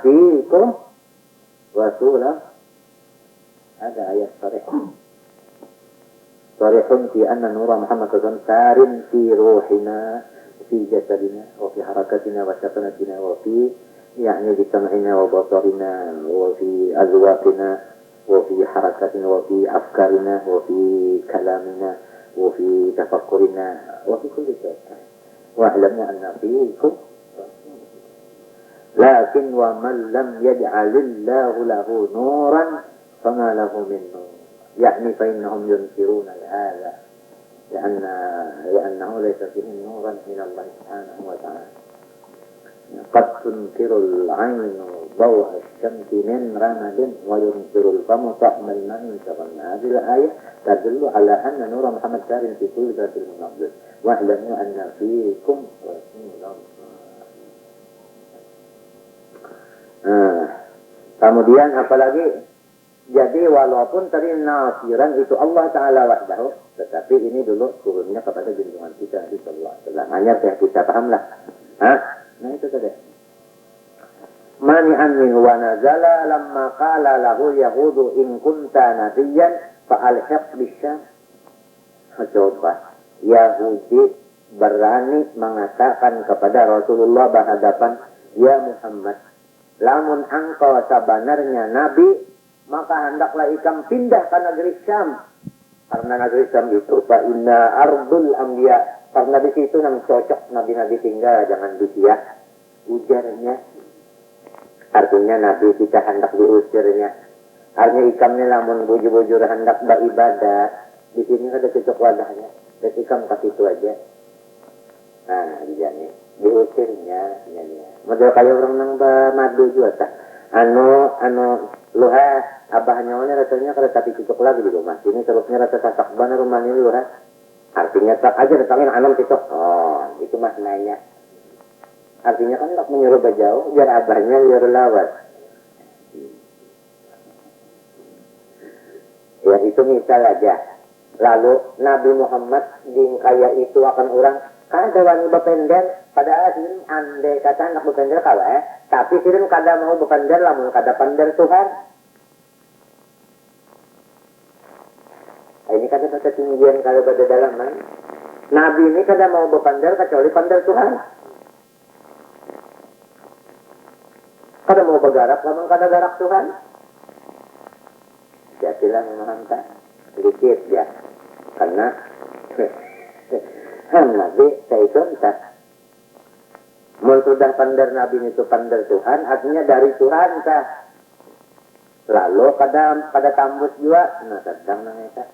fikum rasulah. Ada ayat sarihun fi anna nura Muhammad sallallahu alaihi wasallam sarin fi ruhina fi jasadina wa fi harakatina wa sakanatina wa fi يعني بسمعنا وبصرنا وفي أذواقنا وفي حركاتنا وفي أفكارنا وفي كلامنا وفي تفكرنا وفي كل شيء واعلموا أن فيكم لكن ومن لم يجعل الله له نورا فما له من نور يعني فإنهم ينكرون هذا لأنه ليس فيه نورا من الله سبحانه وتعالى قد تنكر العين ضوء الشمس من رمد وينكر الفم طعم الماء من شرر هذه الآية تدل على أن نور محمد سار في كل ذات المنظر واعلموا أن فيكم رسول الله. Kemudian apalagi jadi walaupun tadi nasiran itu Allah Ta'ala wahdahu, tetapi ini dulu turunnya kepada junjungan kita Nabi Sallallahu Alaihi Wasallam. Hanya kita pahamlah. Nah itu tadi. Mani'an minhu wa nazala lamma qala lahu yahudu in kunta nabiyyan fa'alhiq bisyam. Coba Yahudi berani mengatakan kepada Rasulullah berhadapan, ya Muhammad, lamun engkau sebenarnya Nabi, maka hendaklah ikam pindah ke negeri Syam. Karena negeri Syam itu fa inna ardul anbiya. Karena di situ yang cocok Nabi-Nabi tinggal, jangan di Syam. Ujarnya. Artinya Nabi kita hendak diusirnya. Artinya ikamnya lamun bujur-bujur hendak beribadah. Di sini ada cocok wadahnya. Dan ikam kasih itu aja. Nah, dia nih. Diusirnya. Model kayak orang nang madu juga tak. Anu luha abahnya rasanya kada tapi cocok lagi di rumah. Sini terusnya rasa sasak benar rumah ini luha. Artinya tak aja datangin anom cocok. Oh, itu maknanya. Artinya kan tak menyuruh bajau biar abahnya biar lawas. Ya itu misal aja. Lalu Nabi Muhammad dingkaya itu akan orang kada wani bepender. Padahal sirin andai kata anak bepender kalah tapi sirin kada mau bepender lamun kada pandar Tuhan. Ini kada ketinggian kalau pada dalaman. Nabi ini kada mau bepender kecuali pandar Tuhan. Kada mau bergarak lamun kada garak Tuhan. Jadilah memang tak sedikit ya. Karena Nabi saya itu tak. Mun sudah pandar Nabi itu pandar Tuhan, artinya dari Tuhan tak. Lalu pada tambus juga, nah sedang nangeta.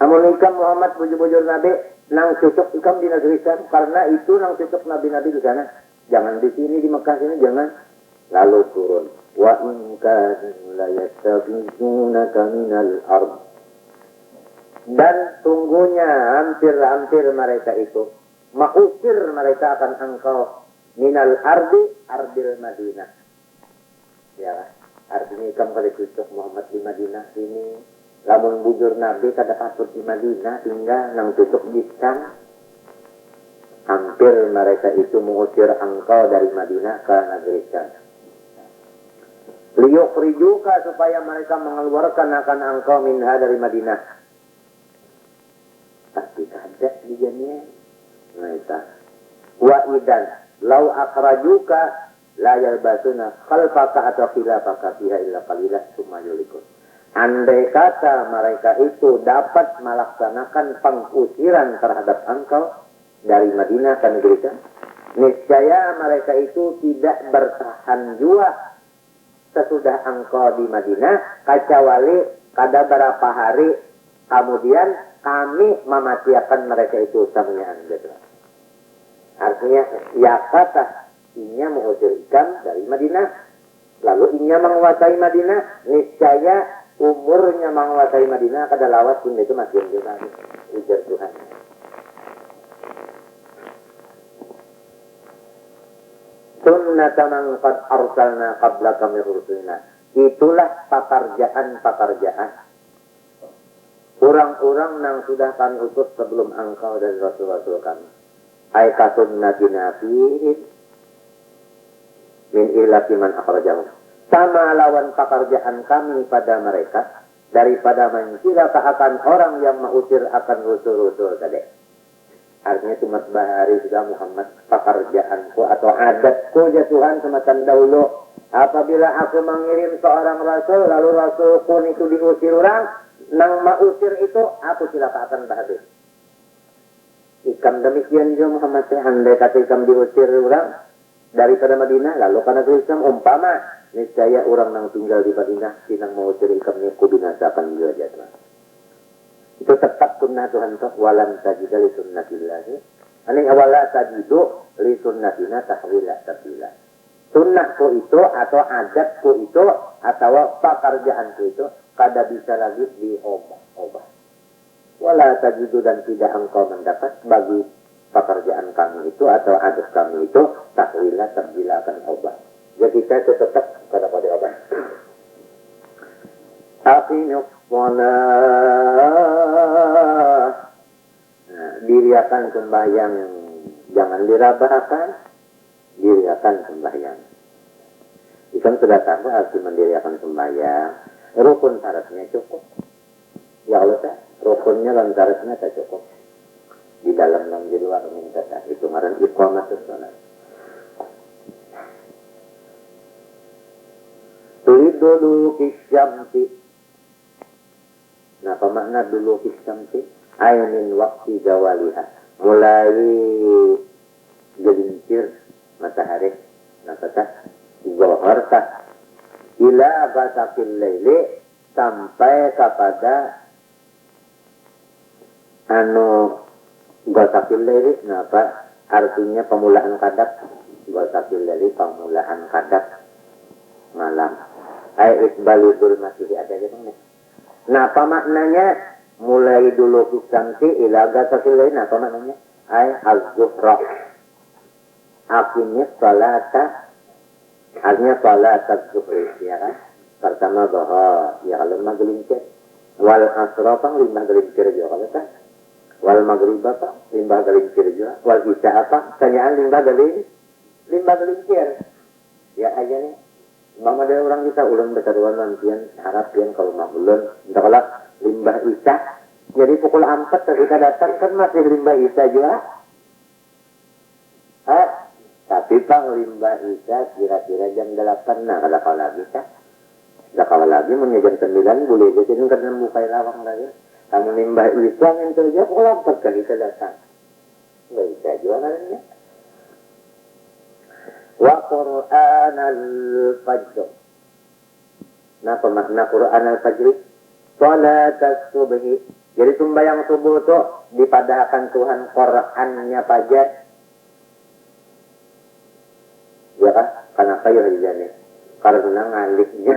Amun ikam Muhammad bujur-bujur Nabi, nang cucuk ikam di negeri Islam, karena itu nang cucuk Nabi-Nabi di sana. Jangan di sini, di Mekah sini, jangan. Lalu turun. Wa in kanu la yastafizunaka minal ard. Dan sungguhnya hampir-hampir mereka itu mengusir mereka akan engkau minal ardil Madinah. Ya, artinya ikam kali cucuk Muhammad di Madinah sini. Lamun bujur Nabi kada patut di Madinah tinggal nang tutup di Syam. Hampir mereka itu mengusir engkau dari Madinah ke negeri Syam. Liyukhrijuka supaya mereka mengeluarkan akan engkau minha dari Madinah. Tapi kada di dunia. Mereka. Wa idan lau akhrajuka la yalbasuna khalfaka atau khilafaka fiha illa qalilah summa yulikun. Andai kata mereka itu dapat melaksanakan pengusiran terhadap engkau dari Madinah ke negeri Syam, niscaya mereka itu tidak bertahan jua sesudah engkau di Madinah, kecuali kada berapa hari kemudian kami mematiakan mereka itu samian gitu. Artinya ya kata inya mengusir ikam dari Madinah, lalu inya menguasai Madinah, niscaya umurnya menguasai Madinah kada lawat pun itu masih juga ujar Tuhan. Sunnata man qad arsalna qablaka min rusulina. Itulah pekerjaan-pekerjaan orang-orang yang sudah kami utus sebelum engkau dan rasul-rasul kami. Ai kasunnatina fihi min ilati man akhrajahum. Sama lawan pekerjaan kami pada mereka daripada mencela akan orang yang mengusir akan rasul-rasul tadi. Artinya cuma bahari sudah Muhammad pekerjaanku atau adatku ya Tuhan semacam dahulu. Apabila aku mengirim seorang rasul lalu rasulku itu diusir orang, nang mengusir itu aku silakan akan bahari. Ikam demikian juga Muhammad andai kata ikam diusir orang daripada Madinah lalu karena Islam umpama niscaya orang yang tinggal di Madinah sinang mau cari ikamnya kubinasakan juga jatuh. Itu tetap sunnah Tuhan tuh walam tajida li sunnatillah. Aning awala tajidu li sunnatina tahwila tabila. Sunnahku itu atau adatku itu atau pekerjaanku itu kada bisa lagi diubah. Wala tajidu dan tidak engkau mendapat bagi pekerjaan kami itu atau adat kami itu tahwila tabila akan ubah. Jadi kita itu tetap pada ubah. Aqimus shalah. Diriakan sembahyang, jangan dirabahkan. Diriakan sembahyang. Ikan sudah tahu arti mendiriakan sembahyang. Rukun syaratnya cukup. Ya Allah, rukunnya dan syaratnya tak cukup. Di dalam dan di luar minta itu ngaran iqamatus shalah. Dulu kisyamsi. Nah, apa makna dulu kisyamsi? Ainin waktu zawaliha. Mulai gelincir matahari. Nah, kata zuhur kah? Ila ghasaqil laili sampai kepada ghasaqil laili. Nah, apa artinya pemulaan kadap? Ghasaqil laili pemulaan kadap malam. Ai isbalul masih ada gitu nih. Nah, apa maknanya? Mulai dulu kisamsi ila ghasaqil lail. Nah, apa maknanya? Ai az-zuhra. Akhirnya salata. Artinya salat az-zuhri ya kan? Pertama bahwa ya kalau magelincir. Wal asra pang limbah gelincir juga kalau tak. Wal maghrib apa? Limbah gelincir juga. Wal isya apa? Tanyaan limbah gelincir. Ya aja nih. Mama ada orang kita ulang berkaduan nantian harap yang kalau mau ulun entahlah limbah isya. Jadi pukul 4 ketika datang kan masih limbah isya juga. Tapi pang limbah isya kira-kira jam 8 nah kalau lagi Dah kalau lagi mau jam 9 boleh jadi karena buka lawang lagi. Kamu nimbah itu angin saja, kalau pergi kita datang. Nggak bisa jualannya. Wa Qur'an al-Fajr. Nah, pemakna Qur'an al-Fajr, salat as-subhi. Jadi sembahyang subuh itu dipadahkan Tuhan Qur'annya fajar. Ya kan? Kenapa ya jadi? Karena ngalihnya.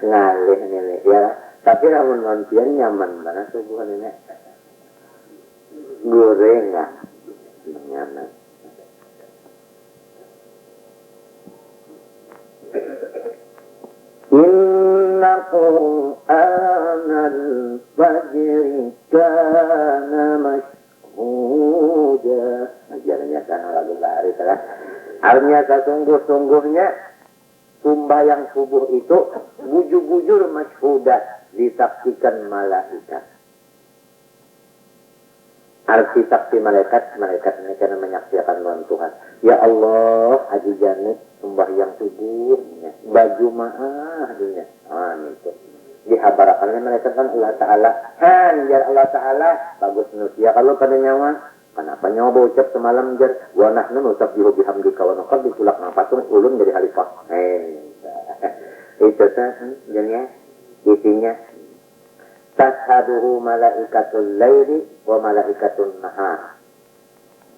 Ngalih nih ya. Tapi namun nonton nyaman banget subuh ini. Gorengan nyaman. Inna Qur'an al-Fajr kana mashhuda. Ajarannya sana lagu lari telah. Artinya sesungguh-sungguhnya sembahyang subuh itu bujur-bujur masyhudah disaksikan malaikat. Arti saksi malaikat ini karena menyaksikan Tuhan. Ya Allah, haji janik sembahyang subuhnya, baju maah dunia. Itu. Dihabarakan oleh malaikat kan Allah Ta'ala. Ya Allah Ta'ala, bagus nusia kalau pada nyawa. Kenapa nyawa bocap semalam jar? Wa nahnu nusabbihu bihamdika wa nuqaddisu lak nang patung ulun jadi khalifah. Itu jadinya isinya tashaduhu malaikatul laili wa malaikatul nahar.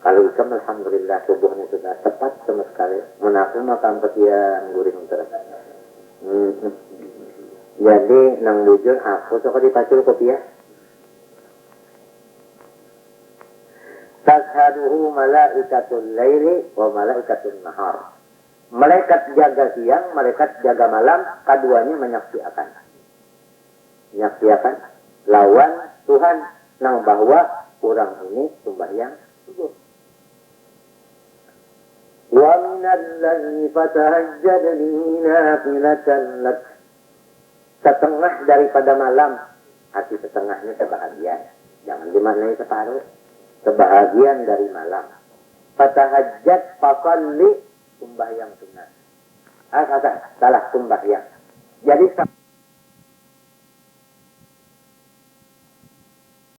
Kalau ikam alhamdulillah subuhnya sudah tepat sama sekali. Menaku makan petian guring terus. Jadi nang bujur aku suka dipacul kopiah. Tashaduhu malaikatul laili wa malaikatul nahar. Malaikat jaga siang, malaikat jaga malam, keduanya menyaksikan. Menyaksikan lawan Tuhan nang bahwa orang ini sembahyang subuh. Wa minal laili fatahajjad bihi nafilatan lak. Setengah daripada malam, arti setengahnya sebahagian. Jangan dimaknai separuh. Sebahagian dari malam. Fatahajjad fasalli sembahyang sunat. Salah sembahyang. Jadi